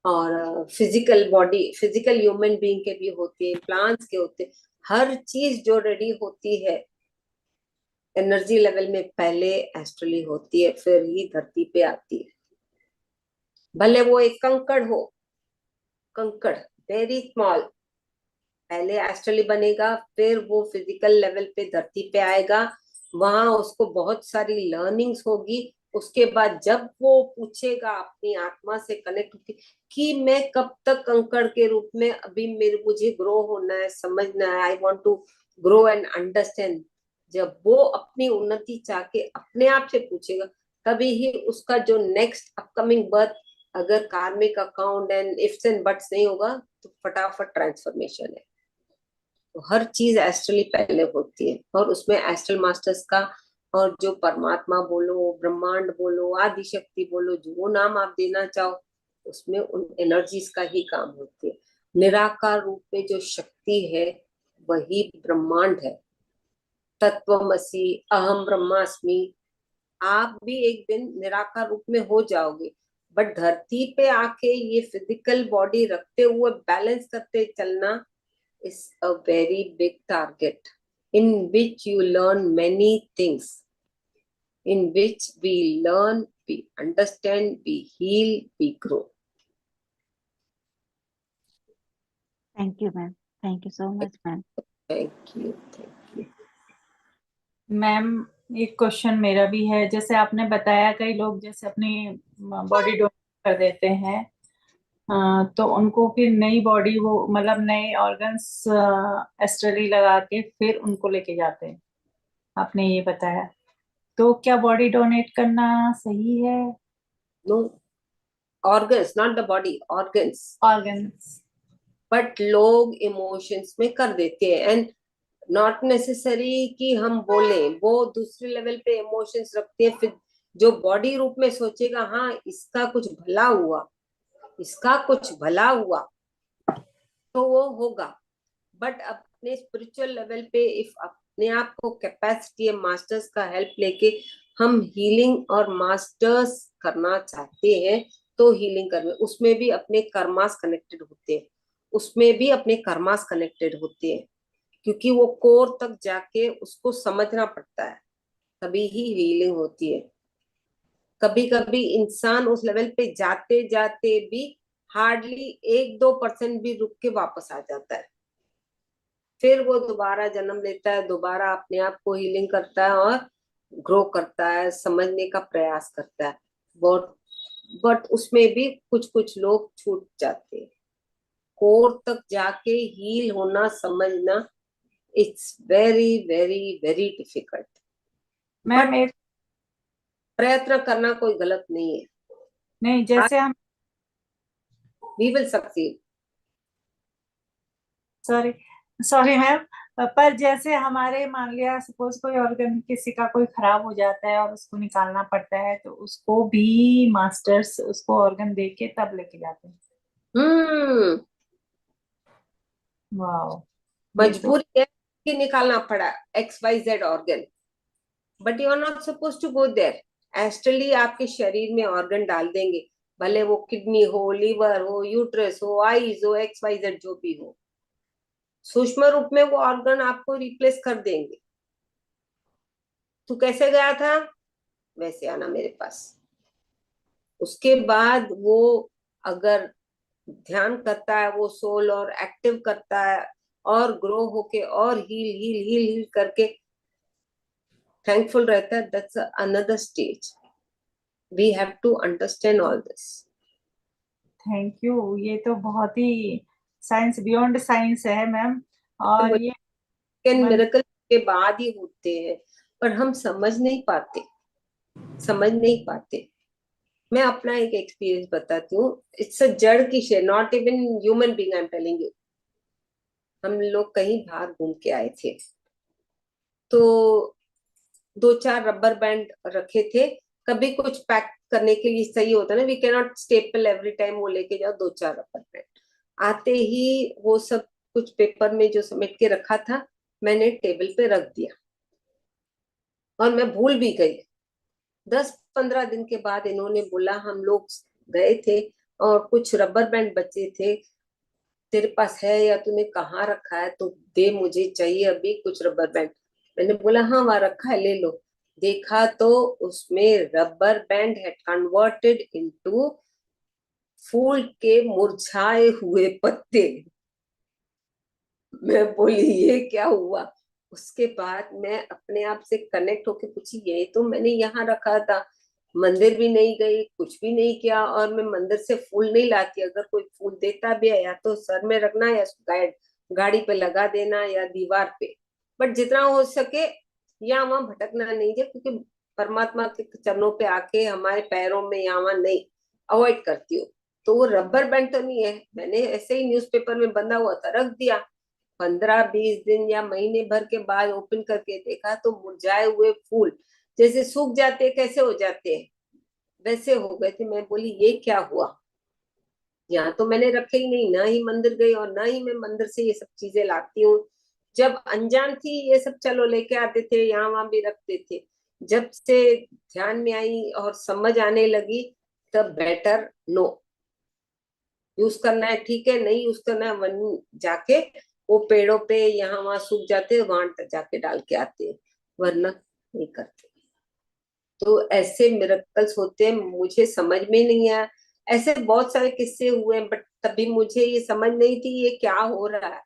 Speaker 1: और physical body, physical human being के भी होते हैं, प्लांट्स के होते हैं। हर चीज जो रेडी होती है एनर्जी लेवल में, पहले एस्ट्रली होती है, फिर ही धरती पे आती है। भले वो एक कंकड़ हो, कंकड़ वेरी स्मॉल, पहले एस्ट्रली बनेगा, फिर वो फिजिकल लेवल पे धरती पे आएगा, वहां उसको बहुत सारी लर्निंग्स होगी। उसके बाद जब वो पूछेगा अपनी आत्मा से कनेक्ट होकर कि मैं कब तक कंकड़ के रूप में, अभी मेरे मुझे ग्रो होना है, समझना है, I want to grow and understand, जब वो अपनी उन्नति चाह के अपने आप से पूछेगा, तभी ही उसका जो नेक्स्ट अपकमिंग बर्थ, अगर karmic account and ifs and buts नहीं होगा, तो फटाफट ट्रांसफॉर्मेशन है। तो हर चीज एस्ट्रली पहले होती है, और उसमें एस्ट्रल मास्टर्स का, और जो परमात्मा बोलो, ब्रह्मांड बोलो, आदि शक्ति बोलो, जो नाम आप देना चाहो, उसमें उन एनर्जीज का ही काम होती है। निराकार रूप में जो शक्ति है वही ब्रह्मांड है। तत्वमसि, अहम ब्रह्मास्मि। आप भी एक दिन निराकार रूप में हो जाओगे, बट धरती पे आके ये फिजिकल बॉडी रखते हुए बैलेंस करते चलना is a very big target in which you learn many things, in which we learn, we understand, we heal, we grow.
Speaker 3: Thank you ma'am, thank you so much ma'am.
Speaker 1: Thank you, thank you.
Speaker 2: Ma'am एक question मेरा भी है, जैसे आपने बताया कई लोग जैसे अपनी बॉडी डोनेट कर देते हैं, तो उनको फिर नई बॉडी, वो मतलब नए ऑर्गन्स एस्ट्रली लगा के फिर उनको लेके जाते हैं। आपने ये बताया, तो क्या बॉडी डोनेट करना सही है?
Speaker 1: No, organs, not the body, organs.
Speaker 2: Organs.
Speaker 1: But लोग इमोशंस में कर देते हैं, एंड नॉट नेसेसरी कि हम बोले, वो दूसरे लेवल पे इमोशंस रखते हैं। फिर जो बॉडी रूप में सोचेगा हाँ इसका कुछ भला हुआ, इसका कुछ भला हुआ, तो वो होगा। बट अपने स्पिरिचुअल लेवल पे इफ अपने आप को कैपेसिटी है मास्टर्स का हेल्प लेके हम हीलिंग और मास्टर्स करना चाहते हैं, तो हीलिंग करने उसमें भी अपने कर्मास कनेक्टेड होते हैं, उसमें भी अपने कर्मास कनेक्टेड होते हैं, क्योंकि वो कोर तक जाके उसको समझना पड़ता है, तभी ही हीलिंग होती है। कभी कभी इंसान उस लेवल पे जाते जाते भी हार्डली 1-2% भी रुक के वापस आ जाता है, फिर वो दोबारा जन्म लेता है, दोबारा अपने आप को हीलिंग करता है और ग्रो करता है, समझने का प्रयास करता है। बट बट उसमें भी कुछ कुछ लोग छूट जाते हैं, कोर तक जाके हील होना, समझना, it's very very very difficult.
Speaker 2: Ma'am
Speaker 1: but
Speaker 2: एक,
Speaker 1: प्रयत्न करना कोई गलत नहीं है।
Speaker 2: नहीं जैसे हम,
Speaker 1: we will succeed.
Speaker 2: Sorry sorry ma'am, पर जैसे हमारे मान लिया सपोज कोई ऑर्गन किसी का कोई खराब हो जाता है और उसको निकालना पड़ता है, तो उसको भी मास्टर्स उसको ऑर्गन दे के तब लेके जाते हैं?
Speaker 1: हम्म।
Speaker 2: वाह, ये तो।
Speaker 1: मजबूरी है कि निकालना पड़ा XYZ organ, but you are not suppose to go there. Astrally आपके शरीर में ऑर्गन डाल देंगे, भले वो किडनी हो, लीवर हो, यूट्रस हो, आईज हो, XYZ जो भी हो, सूक्ष्म रूप में वो ऑर्गन आपको रिप्लेस कर देंगे। तू कैसे गया था वैसे आना मेरे पास। उसके बाद वो अगर ध्यान करता है वो सोल और एक्टिव करता है और ग्रो होके और हील हील हील हील करके थैंकफुल रहता है, that's another stage. We have to understand all this.
Speaker 2: Thank you, ये तो बहुत ही साइंस बियॉन्ड साइंस है मैम। और ये बन,
Speaker 1: मिरेकल के बाद ही होते हैं, पर हम समझ नहीं पाते, समझ नहीं पाते। मैं अपना एक एक्सपीरियंस बताती हूँ। इट्स अ जड़ की शेर, not even human being, I am telling you. हम लोग कहीं बाहर घूम के आए थे, तो 2-4 रबर बैंड रखे थे। कभी कुछ पैक करने के लिए सही होता है ना, we can not staple every time, वो लेके जाओ 2-4 रबर बैंड। आते ही वो सब कुछ पेपर में जो समेट के रखा था, मैंने टेबल पे रख दिया और मैं भूल भी गई। 10-15 दिन के बाद इन्होंने बोला हम लोग गए थे और कुछ रबर बैंड बचे थे, तेरे पास है या तूने कहाँ रखा है, तो दे, मुझे चाहिए अभी कुछ रबर बैंड। मैंने बोला हाँ वहां रखा है, ले लो। देखा तो उसमें rubber band had converted into फूल के मुरझाए हुए पत्ते। मैं बोली ये क्या हुआ। उसके बाद मैं अपने आप से कनेक्ट होके पूछी, ये तो मैंने यहाँ रखा था, मंदिर भी नहीं गई, कुछ भी नहीं किया, और मैं मंदिर से फूल नहीं लाती। अगर कोई फूल देता भी है या तो सर में रखना या गाड़ी पे लगा देना या दीवार पे, बट जितना हो सके यहाँ वहां भटकना नहीं है, क्योंकि परमात्मा के चरणों पे आके हमारे पैरों में यहाँ वहां नहीं, अवॉइड करती हूँ। तो वो रबर बैंड तो नहीं है, मैंने ऐसे ही न्यूज़पेपर में बंधा हुआ था रख दिया। 15-20 दिन या महीने भर के बाद ओपन करके देखा तो मुरझाए हुए फूल जैसे सूख जाते हैं, कैसे हो जाते हैं वैसे हो गए थे। मैं बोली ये क्या हुआ, यहाँ तो मैंने रखे ही नहीं, ना ही मंदिर गई और ना ही मैं मंदिर से ये सब चीजें लाती हूँ। जब अनजान थी ये सब चलो लेके आते थे, यहाँ वहां भी रखते थे। जब से ध्यान में आई और समझ आने लगी, तब बेटर नो, यूज करना है ठीक है, नहीं यूज करना है वन जाके वो पेड़ों पे यहाँ वहां सूख जाते हैं वहां तक जाके डाल के आते हैं, वरना नहीं करते। तो ऐसे मिरेकल्स होते हैं, मुझे समझ में नहीं आया। ऐसे बहुत सारे किस्से हुए हैं, बट तभी मुझे ये समझ नहीं थी ये क्या हो रहा है।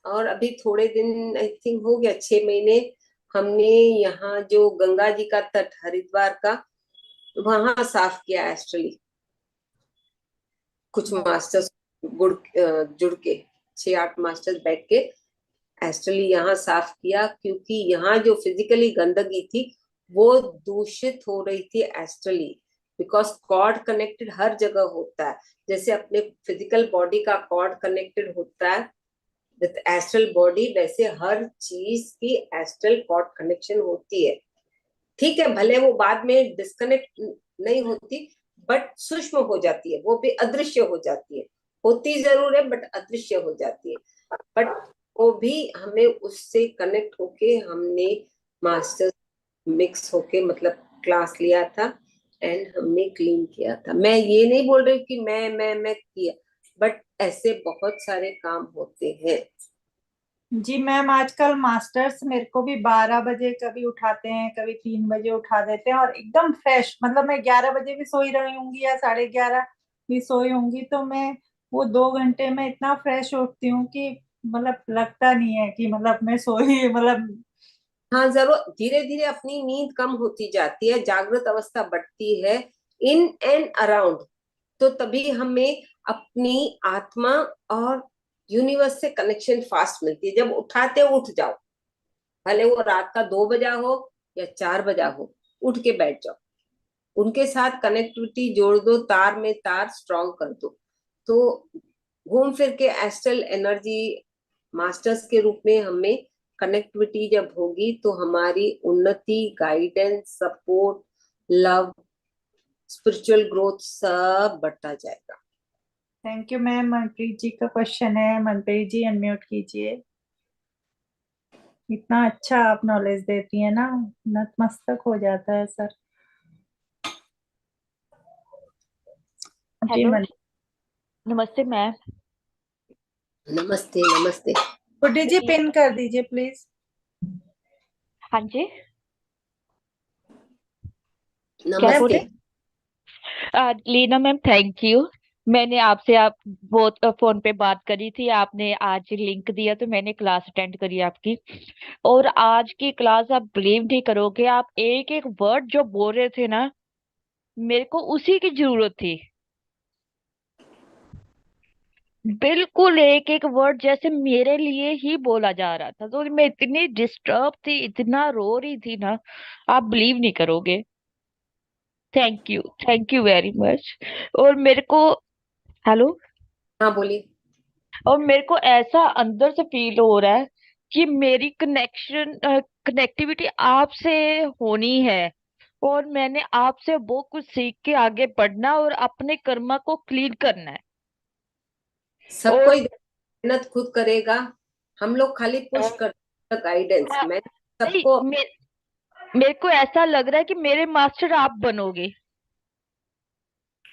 Speaker 1: और अभी थोड़े दिन, आई थिंक हो गया 6 महीने, हमने यहाँ जो गंगा जी का तट हरिद्वार का, वहां साफ किया एस्ट्रली। कुछ मास्टर्स जुड़ के 6-8 मास्टर्स बैठ के एस्ट्रली यहाँ साफ किया, क्योंकि यहाँ जो फिजिकली गंदगी थी वो दूषित हो रही थी एस्ट्रली, बिकॉज कॉर्ड कनेक्टेड हर जगह होता है। जैसे अपने फिजिकल बॉडी का कॉर्ड कनेक्टेड होता है विथ एस्ट्रल बॉडी, वैसे हर चीज की एस्ट्रल कॉर्ड कनेक्शन होती है। ठीक है, भले वो बाद में डिस्कनेक्ट नहीं होती, बट सूक्ष्म हो जाती है, वो भी अदृश्य हो जाती है। होती जरूर है बट अदृश्य हो जाती है। बट वो भी हमें उससे कनेक्ट होके हमने मास्टर मिक्स होके मतलब क्लास लिया था एंड हमने क्लीन किया था। मैं ये नहीं बोल रही कि मैं किया, बट ऐसे बहुत सारे काम होते हैं।
Speaker 2: जी मैम, आजकल मास्टर्स मेरे को भी 12 बजे कभी उठाते हैं, कभी 3 बजे उठा देते हैं, और एकदम फ्रेश, मतलब मैं 11 बजे भी सोई रही होंगी या 11:30 भी सोई होंगी, तो मैं वो 2 घंटे में इतना फ्रेश उठती हूँ कि मतलब लगता नहीं है कि मतलब मैं सोई, मतलब।
Speaker 1: हाँ, जरूर धीरे धीरे अपनी नींद कम होती जाती है, जागृत अवस्था बढ़ती है इन एंड अराउंड। तो तभी हमें अपनी आत्मा और यूनिवर्स से कनेक्शन फास्ट मिलती है। जब उठाते उठ जाओ, भले वो रात का 2 बजा हो या 4 बजा हो, उठ के बैठ जाओ, उनके साथ कनेक्टिविटी जोड़ दो, तार में तार स्ट्रॉन्ग कर दो। तो घूम फिर के एस्ट्रल एनर्जी मास्टर्स के रूप में हमें कनेक्टिविटी जब होगी तो हमारी उन्नति, guidance, support, love, spiritual growth सब बढ़ता जाएगा।
Speaker 2: Thank you ma'am. Manpreet ji का क्वेश्चन है, मनप्रीत जी अनम्यूट कीजिए। इतना अच्छा आप नॉलेज देती है ना, नतमस्तक हो जाता है सर। जी
Speaker 4: हेलो,
Speaker 2: मन
Speaker 4: नमस्ते मैम।
Speaker 1: नमस्ते नमस्ते।
Speaker 2: गुड्डी जी पिन कर दीजिए प्लीज।
Speaker 4: हाँ जी, क्या
Speaker 1: नमस्ते।
Speaker 4: बोले? Leena ma'am, thank you. मैंने आपसे आप बहुत फोन पे बात करी थी, आपने आज लिंक दिया तो मैंने क्लास अटेंड करी आपकी। और आज की क्लास आप बिलीव नहीं करोगे, आप एक एक वर्ड जो बोल रहे थे ना, मेरे को उसी की जरूरत थी। बिल्कुल एक एक वर्ड जैसे मेरे लिए ही बोला जा रहा था, तो मैं इतनी डिस्टर्ब थी, इतना रो रही थी ना, आप बिलीव नहीं करोगे। Thank you very much. और मेरे को, हेलो,
Speaker 1: हाँ बोलिए।
Speaker 4: और मेरे को ऐसा अंदर से फील हो रहा है कि मेरी कनेक्टिविटी आपसे होनी है, और मैंने आपसे वो कुछ सीख के आगे बढ़ना और अपने कर्मा को क्लीन करना है।
Speaker 1: सब
Speaker 4: और
Speaker 1: कोई मेहनत खुद करेगा, हम लोग खाली पुश करते गाइडेंस।
Speaker 4: हाँ,
Speaker 1: मैं
Speaker 4: नहीं,
Speaker 1: सबको,
Speaker 4: मेरे को ऐसा लग रहा है कि मेरे मास्टर आप बनोगे।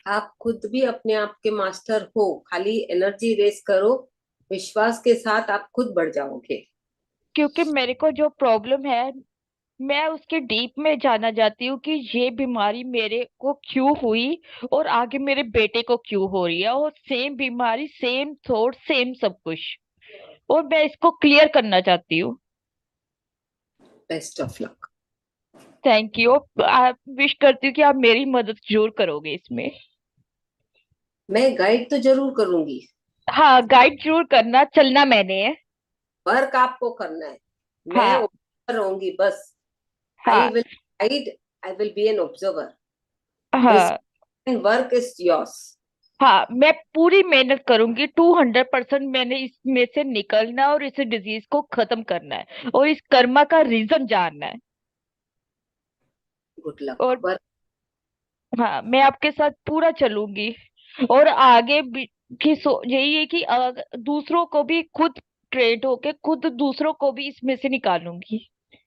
Speaker 1: आप खुद भी अपने आप के मास्टर हो, खाली एनर्जी रेस करो, विश्वास के साथ आप खुद बढ़ जाओगे।
Speaker 4: क्योंकि मेरे को जो प्रॉब्लम है, मैं उसके डीप में जाना चाहती हूँ कि ये बीमारी मेरे को क्यों हुई और आगे मेरे बेटे को क्यों हो रही है, और सेम बीमारी, सेम थॉट, सेम सब कुछ, और मैं इसको क्लियर करना चाहती हूँ।
Speaker 1: Best of luck.
Speaker 4: Thank you. आप विश करती हूँ कि आप मेरी मदद जरूर करोगे इसमें।
Speaker 1: मैं गाइड तो जरूर करूंगी,
Speaker 4: हाँ, गाइड जरूर करना, चलना मैंने है।
Speaker 1: वर्क आपको करना है, मैं
Speaker 4: हाँ।
Speaker 1: ऑब्जर्वर रहूंगी बस। आई
Speaker 4: हाँ।
Speaker 1: Will guide, I will be an observer.
Speaker 4: हाँ।
Speaker 1: Work is yours.
Speaker 4: हाँ, मैं पूरी मेहनत करूंगी, 200%। मैंने इसमें से निकलना और इस डिजीज को खत्म करना है, और इस कर्मा का रीजन जानना है।
Speaker 1: गुड लक
Speaker 4: और
Speaker 1: वर्क।
Speaker 4: हाँ, मैं आपके साथ पूरा चलूंगी। और आगे भी की यही है कि दूसरों को भी खुद ट्रेन होके खुद दूसरों को भी इसमें से निकालूंगी।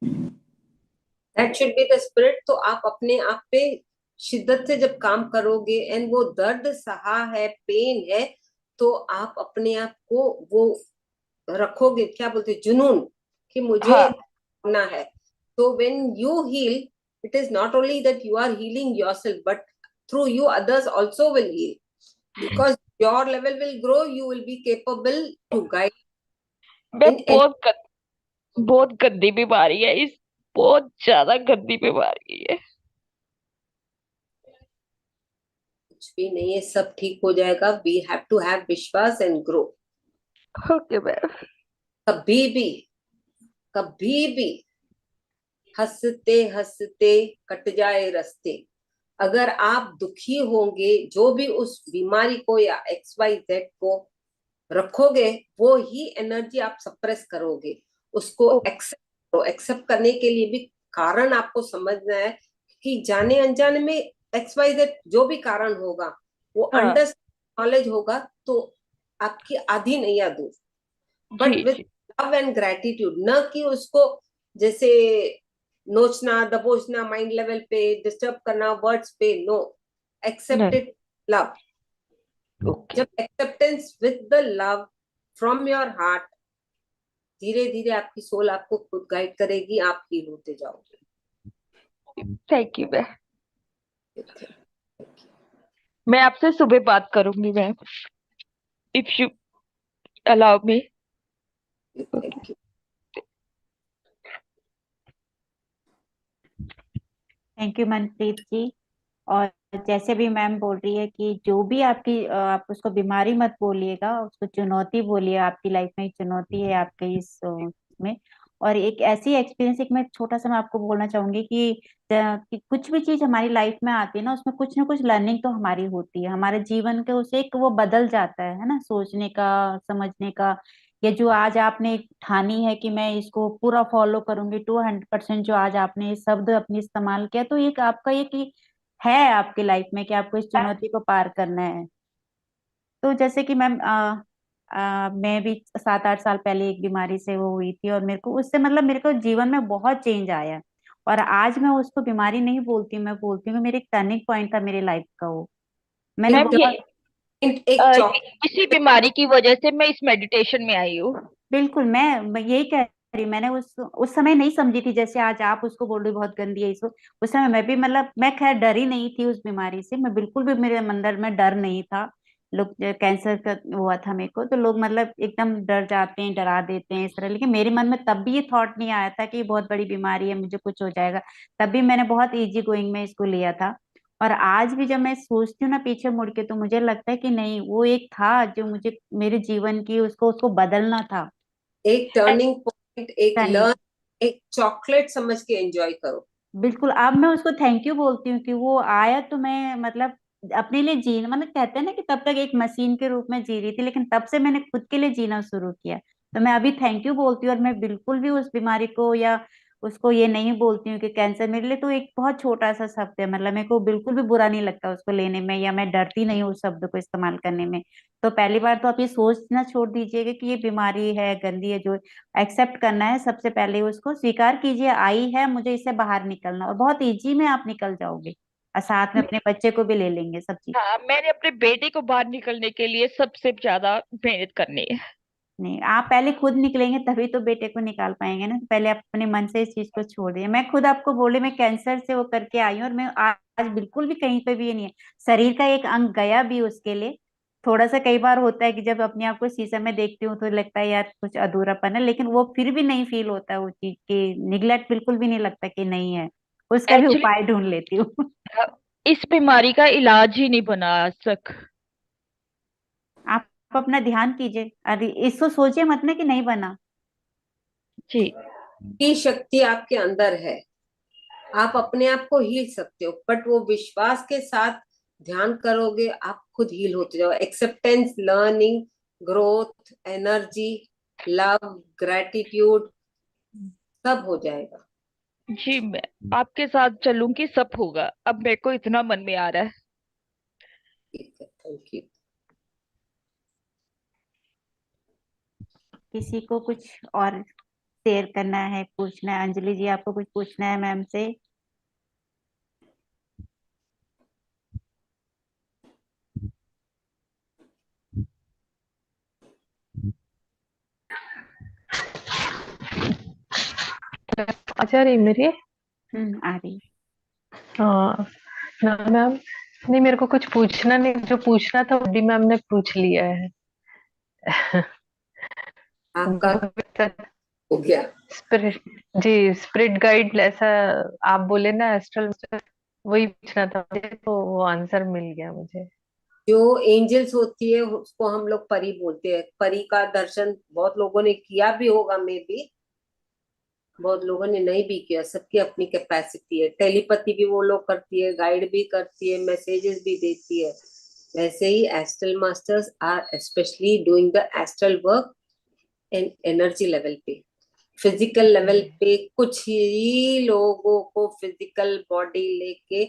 Speaker 1: That should be the spirit. तो आप अपने आप पे शिद्दत से जब काम करोगे एंड वो दर्द सहा है, पेन है, तो आप अपने आप को वो रखोगे, क्या बोलते हैं, जुनून, कि मुझे
Speaker 4: हाँ।
Speaker 1: करना है। तो when you heal, it is not only that you are healing yourself, but through you others also will heal, because your level will grow, you will be capable to guide
Speaker 4: मैं
Speaker 1: in any।
Speaker 4: बहुत गंदी बीमारी है इस, बहुत ज्यादा गंदी बीमारी है।
Speaker 1: भी नहीं है, सब ठीक हो जाएगा। वी हैव टू हैव विश्वास एंड ग्रो।
Speaker 4: Okay ma'am.
Speaker 1: कभी भी, कभी भी हंसते हंसते कट जाए रास्ते। अगर आप दुखी होंगे, जो भी उस बीमारी को या XYZ को रखोगे, वो ही एनर्जी आप सप्रेस करोगे। उसको एक्सेप्ट करो। एक्सेप्ट करने के लिए भी कारण आपको समझना है कि जाने अनजाने में XYZ जो भी कारण होगा, वो
Speaker 4: हाँ
Speaker 1: अंडर नॉलेज होगा, तो आपकी आधी नैया दूर। बट
Speaker 4: जी
Speaker 1: विथ
Speaker 4: जी।
Speaker 1: लव एंड ग्रेटिट्यूड, न कि उसको जैसे नोचना दबोचना, माइंड लेवल पे डिस्टर्ब करना, वर्ड्स पे, नो। एक्सेप्ट
Speaker 4: नहीं।
Speaker 1: It, love.
Speaker 4: ओके।
Speaker 1: जब acceptance with the love from your heart, धीरे धीरे आपकी सोल आपको खुद गाइड करेगी, आप हील होते जाओगे।
Speaker 4: Thank you ma'am. मैं आपसे सुबह बात करूंगी ma'am, if you allow me.
Speaker 1: Thank you.
Speaker 3: Thank you Manpreet ji. और जैसे भी मैम बोल रही है कि जो भी आपकी आप उसको बीमारी मत बोलिएगा, उसको चुनौती बोलिए। आपकी लाइफ में एक चुनौती है आपके इस में। और एक ऐसी एक्सपीरियंस, एक मैं छोटा सा मैं आपको बोलना चाहूंगी कि कुछ भी चीज हमारी लाइफ में आती है ना, उसमें कुछ ना कुछ लर्निंग तो हमारी होती है हमारे जीवन के। उसे एक वो बदल जाता है ना, सोचने का, समझने का। ये जो आज आपने एक ठानी है कि मैं इसको पूरा फॉलो करूंगी 200%, जो आज आपने ये शब्द अपनी इस्तेमाल किया, तो एक आपका एक है आपकी लाइफ में कि आपको इस चुनौती को पार करना है। तो जैसे कि मैम मैं भी 7-8 साल पहले एक बीमारी से वो हुई थी, और मेरे को उससे मतलब मेरे को जीवन में बहुत चेंज आया। और आज मैं उसको बीमारी नहीं बोलती, मैं बोलती हूँ मेरे एक टर्निंग पॉइंट था मेरी लाइफ का वो। मैंने
Speaker 4: मैम ये
Speaker 3: बहुत
Speaker 1: एक चौक।
Speaker 4: इसी बीमारी की वजह से मैं इस मेडिटेशन में आई हूँ।
Speaker 3: बिल्कुल मैं यही कह रही, मैंने उस समय नहीं समझी थी जैसे आज आप उसको बोल रही बहुत गंदी है इसको। उस समय मैं भी मतलब मैं खैर डरी नहीं थी उस बीमारी से, मैं बिल्कुल भी, मेरे अंदर में डर नहीं था। लोग कैंसर का हुआ था मेरे को, तो लोग मतलब एकदम डर जाते हैं, डरा देते हैं इस तरह, लेकिन मेरे मन में तब भी ये थॉट नहीं आया था कि ये बहुत बड़ी बीमारी है, मुझे कुछ हो जाएगा। तब भी मैंने बहुत इजी गोइंग में इसको लिया था। और आज भी जब मैं सोचती हूँ ना पीछे मुड़ के, तो मुझे लगता है कि नहीं, वो एक था जो मुझे मेरे जीवन की उसको उसको बदलना था।
Speaker 1: एक टर्निंग पॉइंट, एक
Speaker 3: टर्निंग,
Speaker 1: लर्न, एक चॉकलेट समझ के एंजॉय करो।
Speaker 3: बिल्कुल। अब मैं उसको थैंक यू बोलती हूँ कि वो आया, तो मैं मतलब अपने लिए जीना, मतलब कहते हैं ना कि तब तक एक मशीन के रूप में जी रही थी, लेकिन तब से मैंने खुद के लिए जीना शुरू किया। तो मैं अभी थैंक यू बोलती हूँ, और मैं बिल्कुल भी उस बीमारी को या उसको ये नहीं बोलती हूँ कि कैंसर। मेरे लिए तो एक बहुत छोटा सा शब्द है, मतलब मेरे को बिल्कुल भी बुरा नहीं लगता उसको लेने में, या मैं डरती नहीं हूँ उस शब्द को इस्तेमाल करने में। तो पहली बार तो आप ये सोचना छोड़ दीजिएगा कि ये बीमारी है, गंदी है, जो एक्सेप्ट करना है सबसे पहले, उसको स्वीकार कीजिए, आई है, मुझे इससे बाहर निकलना, और बहुत इजी में आप निकल जाओगे। और साथ में अपने बच्चे को भी ले लेंगे सब चीज।
Speaker 4: हाँ, मैंने अपने बेटे को बाहर निकलने के लिए सबसे ज्यादा मेहनत करनी है।
Speaker 3: नहीं, आप पहले खुद निकलेंगे तभी तो बेटे को निकाल पाएंगे ना। तो पहले आप अपने मन से इस चीज को छोड़ दिए। मैं खुद आपको बोले, मैं कैंसर से वो करके आई हूँ, और मैं आज बिल्कुल भी कहीं पे भी ये नहीं है। शरीर का एक अंग गया भी उसके लिए। थोड़ा सा कई बार होता है कि जब अपने आप को शीशे में देखती हूँ तो लगता है यार कुछ अधूरापन है, लेकिन वो फिर भी नहीं फील होता है वो चीज की, निगलेक्ट बिल्कुल भी नहीं लगता कि नहीं है। उसका भी
Speaker 4: एक्चुअली
Speaker 3: उपाय ढूंढ लेती हूँ।
Speaker 4: इस बीमारी का इलाज ही नहीं बना आज तक।
Speaker 3: आप अपना ध्यान कीजिए, अरे इसको सोचिए मत ना कि नहीं बना।
Speaker 4: जी।
Speaker 1: की शक्ति आपके अंदर है, आप अपने आप को हील सकते हो। बट वो विश्वास के साथ ध्यान करोगे, आप खुद हील होते जाओ। Acceptance, learning, growth, energy, love, gratitude, सब हो जाएगा।
Speaker 4: जी मैं आपके साथ चलूंगी, सब होगा। अब मेरे को इतना मन में आ रहा है।
Speaker 1: ठीक है, थैंक यू।
Speaker 3: किसी को कुछ और शेयर करना है, पूछना है? अंजलि जी, आपको कुछ पूछना है मैम से?
Speaker 5: अच्छा रही मेरी।
Speaker 3: आ रही।
Speaker 5: हाँ ना मैम। नहीं, मेरे को कुछ पूछना नहीं, जो पूछना था वो डी मैम ने पूछ लिया है।
Speaker 1: आपका हो गया।
Speaker 5: स्पिरिट, जी स्पिरिट गाइड ऐसा आप बोले ना, एस्ट्रल, वही पूछना था मुझे, तो वो आंसर मिल गया मुझे।
Speaker 1: जो एंजल्स होती है उसको हम लोग परी बोलते हैं। परी का दर्शन बहुत लोगों ने किया भी होगा, मे भी बहुत लोगों ने नहीं भी किया, सबकी अपनी कैपेसिटी है। टेलीपैथी भी वो लोग करती है, गाइड भी करती है, मैसेजेस भी देती है। वैसे ही astral masters are specially doing the astral work in energy level पे। फिजिकल लेवल पे कुछ ही लोगों को फिजिकल बॉडी लेके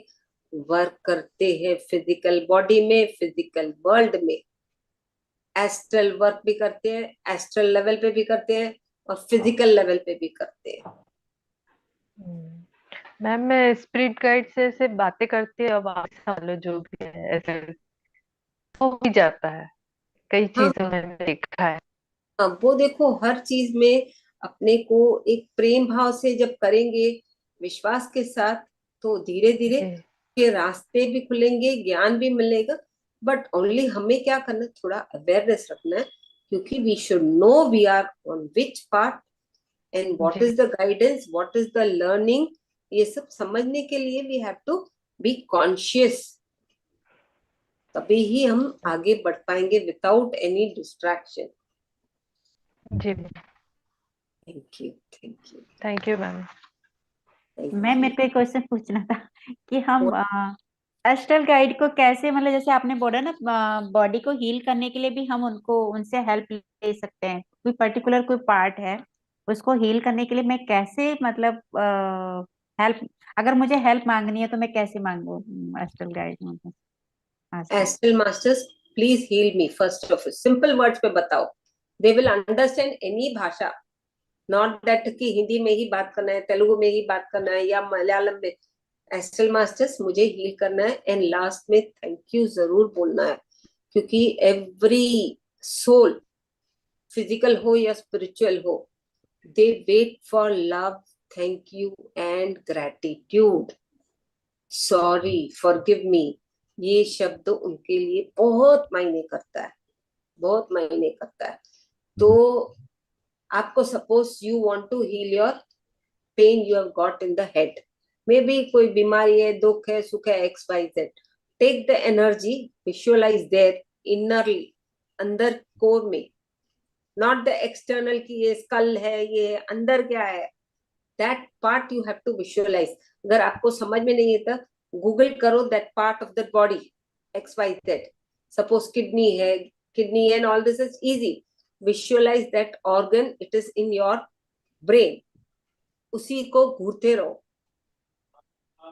Speaker 1: वर्क करते हैं, फिजिकल बॉडी में, फिजिकल वर्ल्ड में एस्ट्रल वर्क भी करते हैं, एस्ट्रल लेवल पे भी करते हैं और फिजिकल लेवल पे भी करते हैं।
Speaker 5: मैम मैं स्पिरिट गाइड से ऐसे बातें करती हूँ, अब आप लो जो भी है ऐसे हो भी जाता है, कई
Speaker 1: हाँ
Speaker 5: चीजों में मैंने देखा है।
Speaker 1: हाँ, वो देखो हर चीज में अपने को एक प्रेम भाव से जब करेंगे, विश्वास के साथ, तो धीरे धीरे
Speaker 5: जी
Speaker 1: के रास्ते भी खुलेंगे, ज्ञान भी मिलेगा। बट ओनली हमें क्या करना है, थोड़ा अवेयरनेस रखना है, क्योंकि we should know we are on which part and what
Speaker 5: जी
Speaker 1: is the guidance, what is the learning. ये सब समझने के लिए we have to be conscious, तभी ही हम आगे बढ़ पाएंगे विदाउट एनी डिस्ट्रैक्शन।
Speaker 5: जी।
Speaker 1: Thank you, thank you,
Speaker 5: thank you ma'am.
Speaker 3: मैं
Speaker 1: थैंक यू।
Speaker 3: मेरे को एक क्वेश्चन पूछना था कि हम एस्ट्रल गाइड को कैसे, मतलब जैसे आपने बोला ना बॉडी को हील करने के लिए भी हम उनको उनसे हेल्प ले सकते हैं, कोई पर्टिकुलर कोई पार्ट है उसको हील करने के लिए मैं कैसे, मतलब हेल्प, अगर मुझे हेल्प मांगनी है तो मैं कैसे मांगू astral guide master?
Speaker 1: Astral masters please heal me, first of simple words पे बताओ, दे विल अंडरस्टैंड एनी भाषा, नॉट दैट कि हिंदी में ही बात करना है, तेलुगु में ही बात करना है या मलयालम में। एस्ट्रल मास्टर्स मुझे हील करना है, एंड लास्ट में थैंक यू जरूर बोलना है, क्योंकि एवरी सोल, फिजिकल हो या स्पिरिचुअल हो, they wait for love, thank you and gratitude, sorry, forgive me. ये शब्द उनके लिए बहुत मायने करता है, बहुत मायने करता है। तो आपको suppose you want to heal your pain you have got in the head, maybe कोई बीमारी है, दुख है, सुख है, X Y Z, take the energy, visualise there inwardly, अंदर कोर में, नॉट द एक्सटर्नल की ये स्कल है, ये अंदर क्या है, that part you have to visualise. अगर आपको समझ में नहीं है तो गूगल करो that part of the body, x Y Z, suppose kidney है, kidney and all this is easy, visualise that organ, it is in your brain, उसी को घूरते रहो,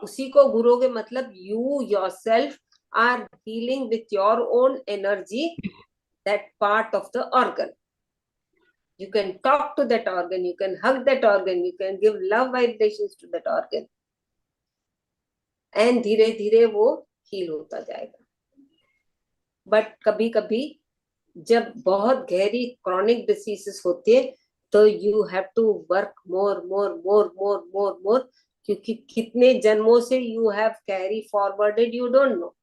Speaker 1: उसी को घूरोगे मतलब you yourself are healing with your own energy that part of the organ. You can talk to that organ, you can hug that organ, you can give love vibrations to that organ, and धीरे धीरे वो heal होता जाएगा। But कभी कभी जब बहुत गहरी क्रॉनिक डिसीजेस होती है तो you have to work more more more more more more, क्योंकि कितने जन्मों से you have carry forwarded you don't know,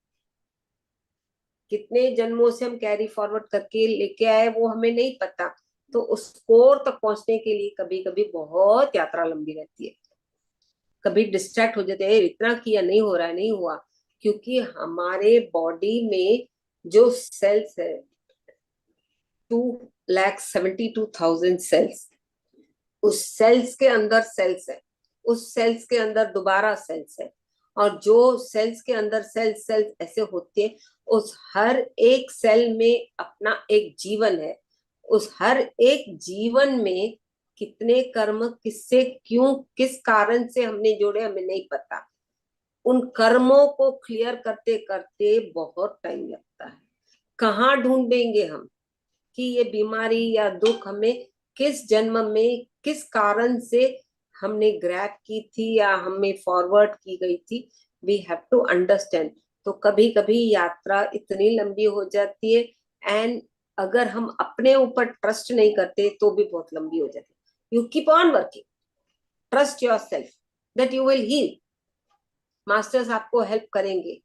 Speaker 1: कितने जन्मों से हम कैरी फॉरवर्ड करके लेके आए वो हमें नहीं पता। तो उस कोर तक पहुंचने के लिए कभी कभी बहुत यात्रा लंबी रहती है, कभी डिस्ट्रैक्ट हो जाते हैं, इतना किया नहीं हो रहा है, नहीं हुआ, क्योंकि हमारे बॉडी में जो सेल्स है 2,72,000 सेल्स, उस सेल्स के अंदर सेल्स है, उस सेल्स के अंदर दोबारा सेल्स है, और जो सेल्स के अंदर सेल्स सेल्स ऐसे होते हैं, उस हर एक सेल में अपना एक जीवन है, उस हर एक जीवन में कितने कर्म किससे क्यों किस कारण से हमने जोड़े हमें नहीं पता, उन कर्मों को क्लियर करते करते बहुत टाइम लगता है। कहाँ ढूंढेंगे हम कि ये बीमारी या दुख हमें किस जन्म में किस कारण से हमने ग्रैब की थी या हमें फॉरवर्ड की गई थी, वी हैव टू अंडरस्टैंड। तो कभी कभी यात्रा इतनी लंबी हो जाती है, एंड अगर हम अपने ऊपर ट्रस्ट नहीं करते तो भी बहुत लंबी हो जाती है। You keep on working, trust your self that you will heal, masters आपको हेल्प करेंगे,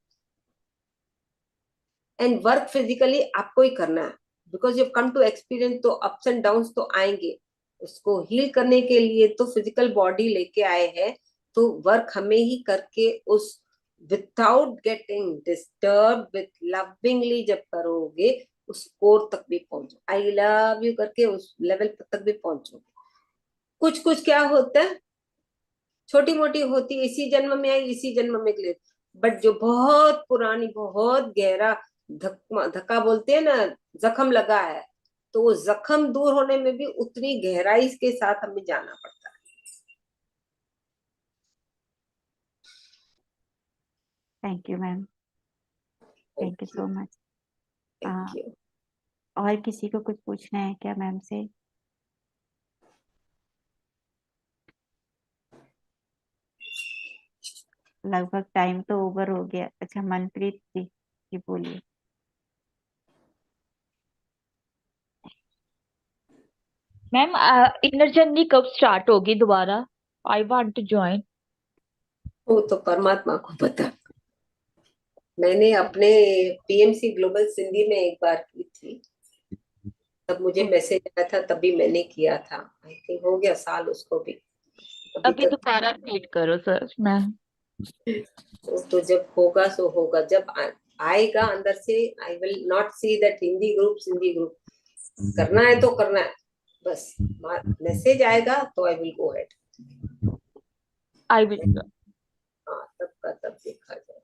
Speaker 1: एंड वर्क फिजिकली आपको ही करना है, because you come to experience, तो अप्स एंड डाउन तो आएंगे, उसको हील करने के लिए तो फिजिकल बॉडी लेके आए हैं, तो वर्क हमें ही करके उस without getting disturb, with lovingly जब करोगे उस कोर तक भी पहुंचो, आई लव यू करके उस लेवल तक भी पहुंचो। कुछ कुछ क्या होता है, छोटी मोटी होती है, इसी जन्म में आई इसी जन्म में ले, बट जो बहुत पुरानी बहुत गहरा धक्का बोलते हैं ना, जख्म लगा है, तो वो जख्म दूर होने में भी उतनी गहराई के साथ हमें जाना पड़ता है।
Speaker 3: Thank you ma'am, thank you so much.
Speaker 1: Thank you.
Speaker 3: और किसी को कुछ पूछना है क्या मैम से? लगभग टाइम तो ओवर हो गया। अच्छा मनप्रीत जी बोलिए।
Speaker 4: मैम इनर जर्नी कब स्टार्ट होगी दोबारा? I want to join.
Speaker 1: वो तो परमात्मा को पता। मैंने अपने पीएमसी ग्लोबल सिंधी में एक बार की थी, तब मुझे मैसेज आया था, तभी मैंने किया था। आई थिंक हो गया साल उसको भी, अभी
Speaker 4: अभी
Speaker 1: तक।
Speaker 4: दोबारा रिपीट करो सर मैम।
Speaker 1: तो जब होगा सो होगा, जब आएगा अंदर से। I will not see that Hindi group करना है तो करना है, बस मैसेज आएगा तो I will go head.
Speaker 4: I will.
Speaker 1: हाँ, तब का तब देखा जाएगा।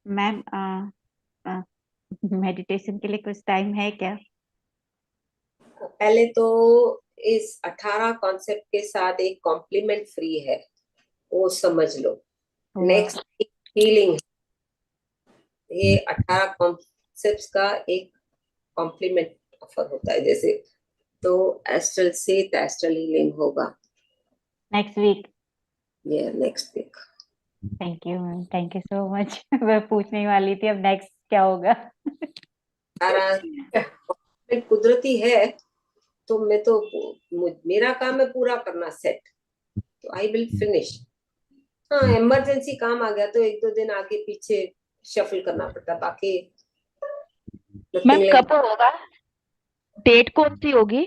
Speaker 3: मैम मेडिटेशन के लिए कुछ टाइम है क्या?
Speaker 1: पहले तो इस 18 कॉन्सेप्ट के साथ एक कॉम्प्लीमेंट फ्री है, वो समझ लो।
Speaker 3: वाह,
Speaker 1: नेक्स्ट हीलिंग, ये 18 कॉन्सेप्ट्स का एक कॉम्प्लीमेंट ऑफर होता है जैसे। तो एस्ट्रल से एस्ट्रल हीलिंग होगा
Speaker 3: नेक्स्ट वीक।
Speaker 1: ये next week.
Speaker 3: Thank you ma'am, thank you so much. मैं पूछने ही वाली थी अब नेक्स्ट क्या होगा।
Speaker 1: सारा कुदरती है, तो मैं तो मेरा काम है पूरा करना सेट, तो आई विल फिनिश। हाँ, इमरजेंसी काम आ गया तो एक दो दिन आगे पीछे शफल करना पड़ता, बाकी
Speaker 4: मैम
Speaker 1: नथिंग लाइक।
Speaker 4: कब होगा? डेट कौन सी होगी?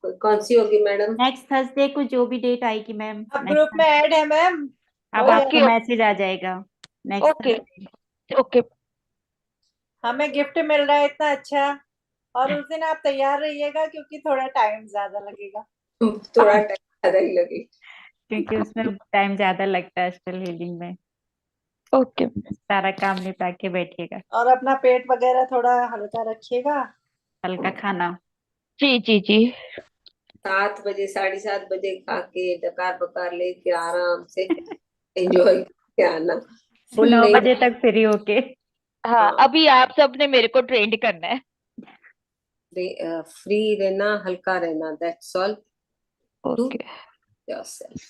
Speaker 1: कौन सी होगी मैडम?
Speaker 3: नेक्स्ट थर्सडे को जो भी डेट आएगी मैम,
Speaker 2: अब ग्रुप में ऐड है मैम,
Speaker 3: अब
Speaker 2: हो
Speaker 3: आपको
Speaker 4: ओके
Speaker 2: जाएगा।
Speaker 3: मैसेज आ जाएगा नेक्स्ट
Speaker 4: ओके
Speaker 3: थर्सडे।
Speaker 4: ओके।
Speaker 2: हमें गिफ्ट मिल रहा है इतना अच्छा, और उस दिन आप तैयार रहिएगा क्योंकि थोड़ा टाइम ज्यादा लगेगा।
Speaker 1: थोड़ा टाइम ज्यादा ही लगे।
Speaker 3: क्योंकि उसमें टाइम ज्यादा लगता है एस्ट्रल हीलिंग में।
Speaker 4: ओके
Speaker 3: सारा काम निपटा के बैठिएगा।
Speaker 2: और अपना पेट वगैरह थोड़ा हल्का रखिएगा।
Speaker 3: हल्का खाना।
Speaker 4: जी जी जी।
Speaker 1: 7 बजे 7:30 बजे खा के डकार बकार लेके आराम से एंजॉय करके आना, फुल
Speaker 3: 9 बजे
Speaker 1: नहीं।
Speaker 3: तक फ्री होके।
Speaker 4: हाँ
Speaker 1: हाँ,
Speaker 4: अभी आप सब ने मेरे को ट्रेंड करना है।
Speaker 1: फ्री रहना, हल्का रहना, that's all. Do
Speaker 4: okay.
Speaker 1: Yourself.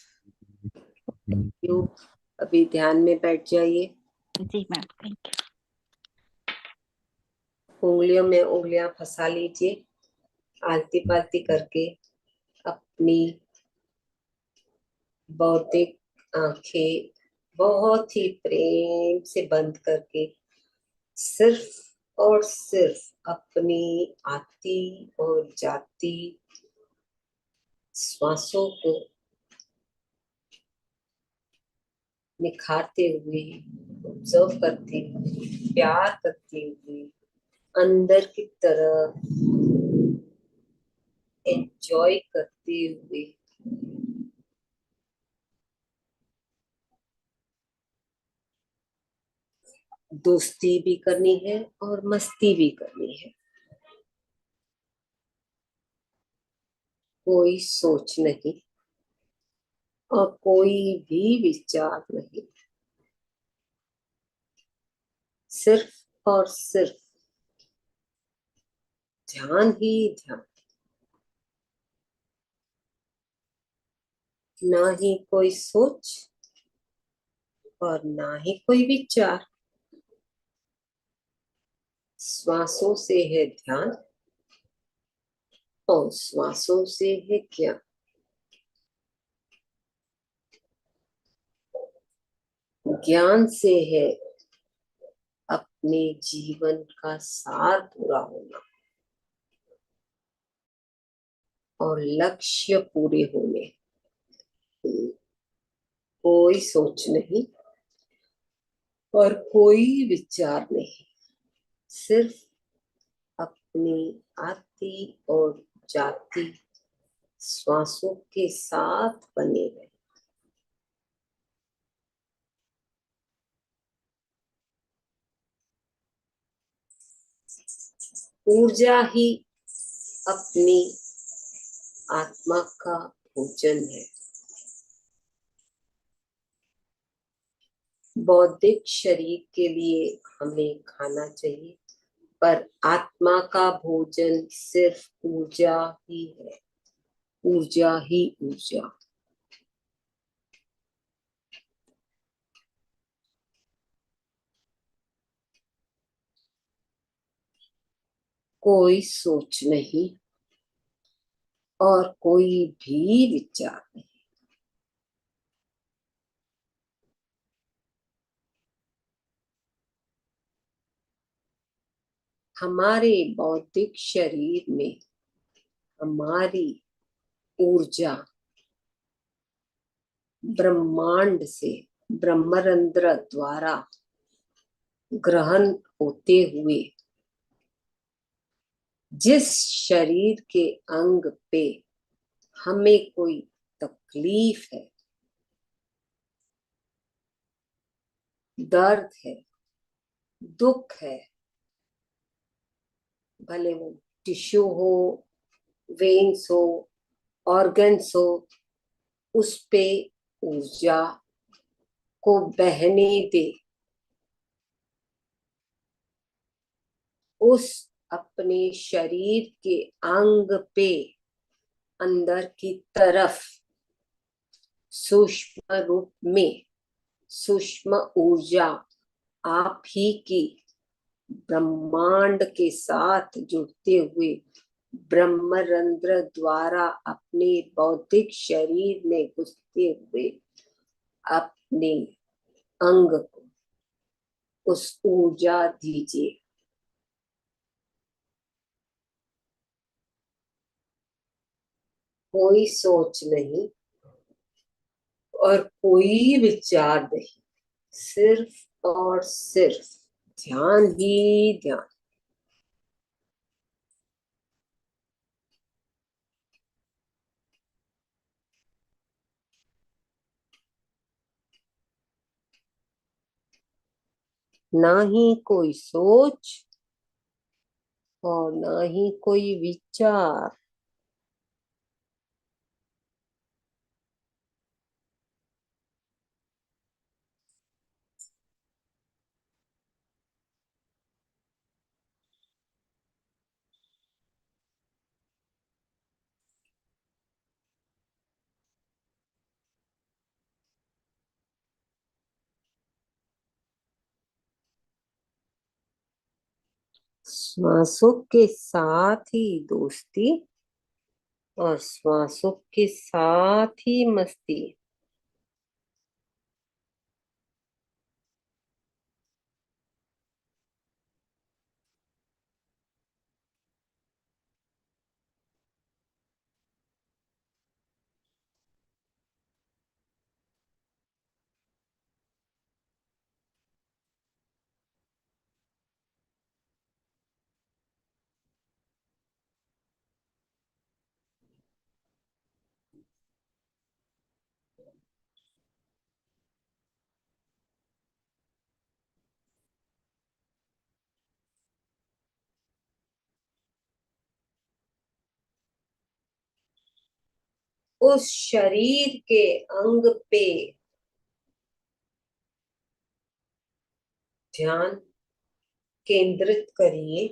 Speaker 1: You अभी ध्यान में बैठ जाइए,
Speaker 3: जी मैम, थैंक यू।
Speaker 1: उंगलियों में उंगलियां फंसा लीजिए, आलती पालती करके अपनी बौद्धिक आंखें बहुत ही प्रेम से बंद करके सिर्फ और सिर्फ अपनी आती और जाती श्वासों को निखारते हुए, ऑब्जर्व करते हुए, प्यार करते हुए, अंदर की तरफ एंजॉय करते हुए दोस्ती भी करनी है और मस्ती भी करनी है। कोई सोच नहीं और कोई भी विचार नहीं, सिर्फ और सिर्फ ध्यान ही ध्यान। ना ही कोई सोच और ना ही कोई विचार, श्वासों से है ध्यान और श्वासों से है ज्ञान। ज्ञान से है अपने जीवन का सार पूरा होना। और लक्ष्य पूरे होने, कोई सोच नहीं और कोई विचार नहीं, सिर्फ अपनी आती और जाती श्वासों के साथ बने रहे। ऊर्जा ही अपनी आत्मा का भोजन है। बौद्धिक शरीर के लिए हमें खाना चाहिए, पर आत्मा का भोजन सिर्फ ऊर्जा ही है, ऊर्जा ही ऊर्जा। कोई सोच नहीं और कोई भी विचार नहीं। हमारे बौद्धिक शरीर में हमारी ऊर्जा ब्रह्मांड से ब्रह्मरंध्र द्वारा ग्रहण होते हुए जिस शरीर के अंग पे हमें कोई तकलीफ है, दर्द है, दुख है, भले वो टिश्यू हो, वेन्स हो, ऑर्गन्स हो, उस पे ऊर्जा को बहने दे। उस अपने शरीर के अंग पे अंदर की तरफ सूक्ष्म रूप में सूक्ष्म ऊर्जा आप ही की ब्रह्मांड के साथ जुड़ते हुए ब्रह्मरंध्र द्वारा अपने बौद्धिक शरीर में घुसते हुए अपने अंग को उस ऊर्जा दीजिए। कोई सोच नहीं और कोई विचार नहीं, सिर्फ और सिर्फ ध्यान ही ध्यान। ना ही कोई सोच और ना ही कोई विचार। श्वासों के साथ ही दोस्ती और श्वासों के साथ ही मस्ती। उस शरीर के अंग पे ध्यान केंद्रित करिए।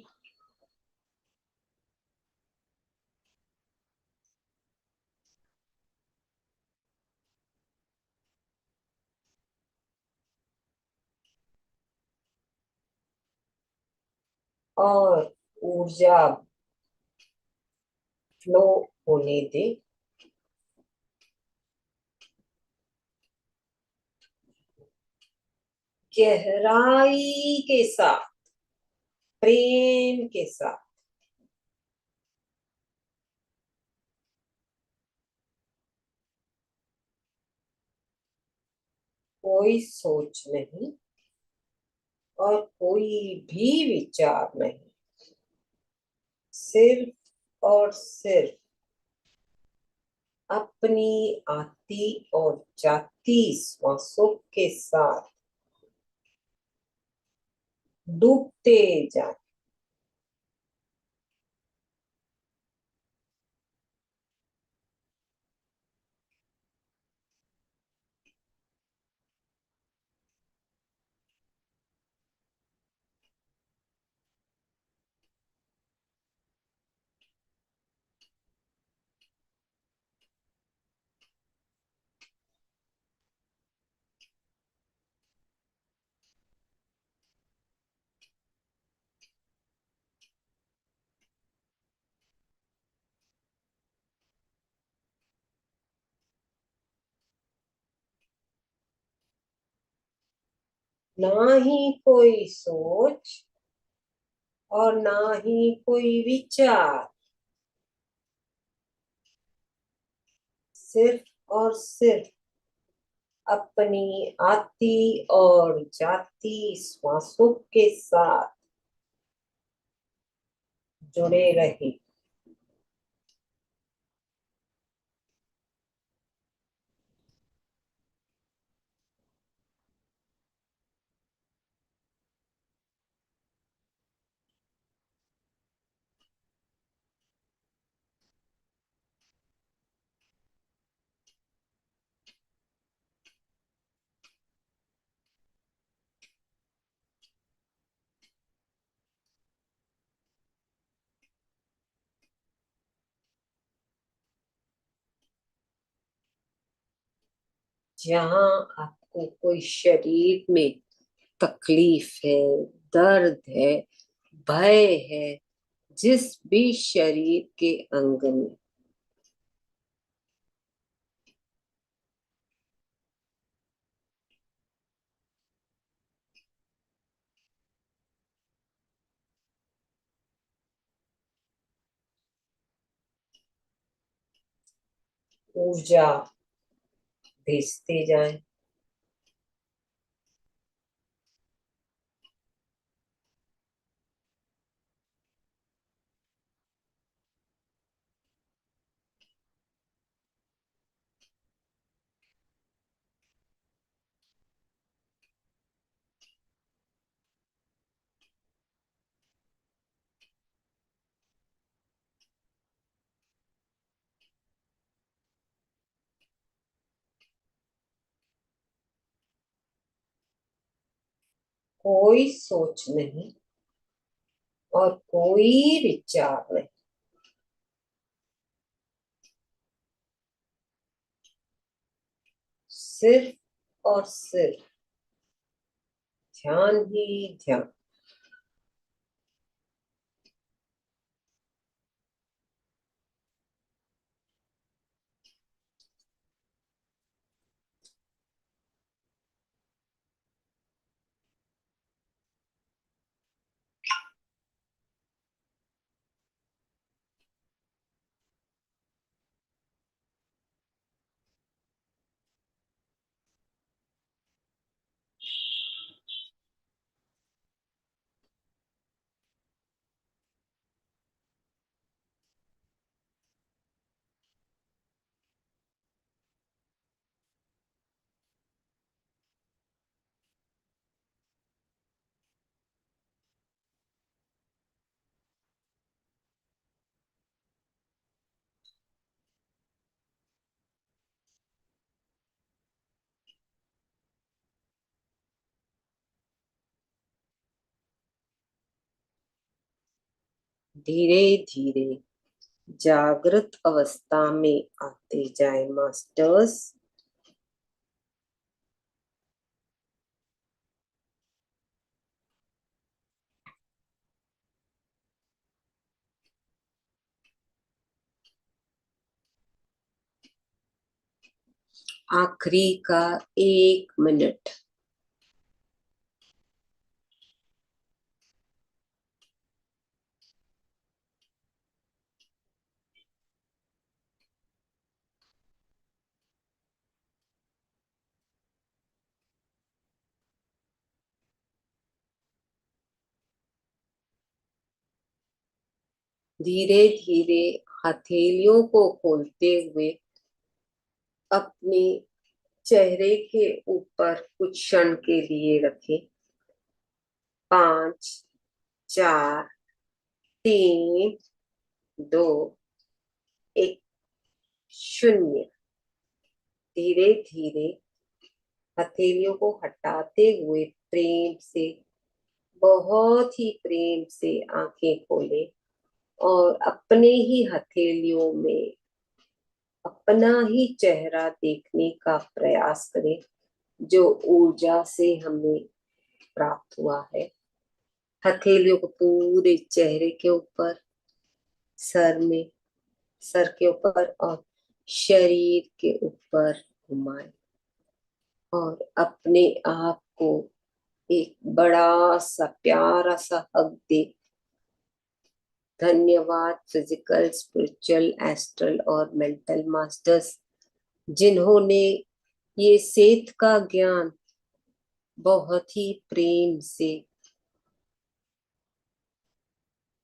Speaker 1: और ऊर्जा फ्लो होने दे। गहराई के साथ, प्रेम के साथ। कोई सोच नहीं और कोई भी विचार नहीं, सिर्फ और सिर्फ अपनी आती और जाती श्वासों के साथ डूबते जाए। ना ही कोई सोच और ना ही कोई विचार, सिर्फ और सिर्फ अपनी आती और जाती श्वासों के साथ जुड़े रहे। जहाँ आपको कोई शरीर में तकलीफ है, दर्द है, भय है, जिस भी शरीर के अंग में, ऊर्जा भेजते जाएं। कोई सोच नहीं और कोई विचार नहीं, सिर्फ और सिर्फ ध्यान ही ध्यान। धीरे धीरे जागृत अवस्था में आते जाए मास्टर्स। आखिरी का 1 मिनट। धीरे धीरे हथेलियों को खोलते हुए अपने चेहरे के ऊपर कुछ क्षण के लिए रखें। 5, 4, 3, 2, 1, 0। धीरे धीरे हथेलियों को हटाते हुए प्रेम से, बहुत ही प्रेम से आंखें खोले और अपने ही हथेलियों में अपना ही चेहरा देखने का प्रयास करें जो ऊर्जा से हमें प्राप्त हुआ है। हथेलियों को पूरे चेहरे के ऊपर, सर में, सर के ऊपर और शरीर के ऊपर घुमाएं और अपने आप को एक बड़ा सा प्यारा सा हग दे। धन्यवाद फिजिकल, स्पिरिचुअल, एस्ट्रल और मेंटल मास्टर्स, जिन्होंने ये सेत का ज्ञान बहुत ही प्रेम से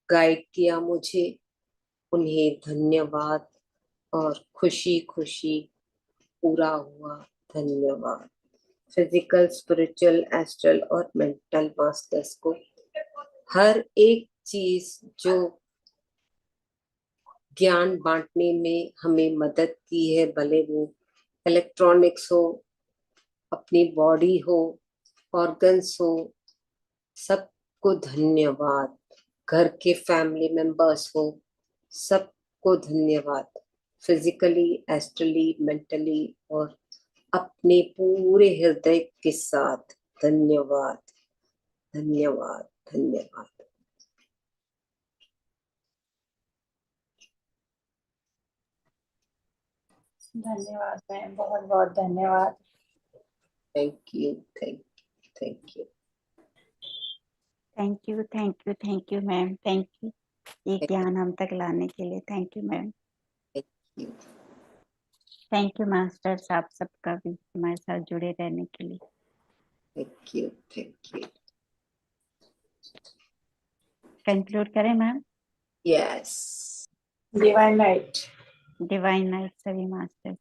Speaker 1: गाइड किया मुझे। उन्हें धन्यवाद और खुशी खुशी पूरा हुआ। धन्यवाद फिजिकल, स्पिरिचुअल, एस्ट्रल और मेंटल मास्टर्स को हर एक चीज जो ज्ञान बांटने में हमें मदद की है, भले वो इलेक्ट्रॉनिक्स हो, अपनी बॉडी हो, ऑर्गन्स हो, सबको धन्यवाद। घर के फैमिली मेंबर्स हो, सबको धन्यवाद। फिजिकली, एस्ट्रली, मेंटली और अपने पूरे हृदय के साथ धन्यवाद, धन्यवाद, धन्यवाद।
Speaker 2: धन्यवाद मैम, बहुत बहुत धन्यवाद।
Speaker 1: Thank you, thank you, thank you.
Speaker 3: Thank you, thank you, thank you ma'am, thank you ये ज्ञान हम तक लाने के लिए। Thank you ma'am. Thank you masters, आप सबका भी हमारे साथ जुड़े रहने के लिए।
Speaker 1: Thank you, thank you.
Speaker 3: Conclude करें मैम?
Speaker 1: Yes.
Speaker 2: Divine night.
Speaker 3: Divine night सभी मास्टर्स।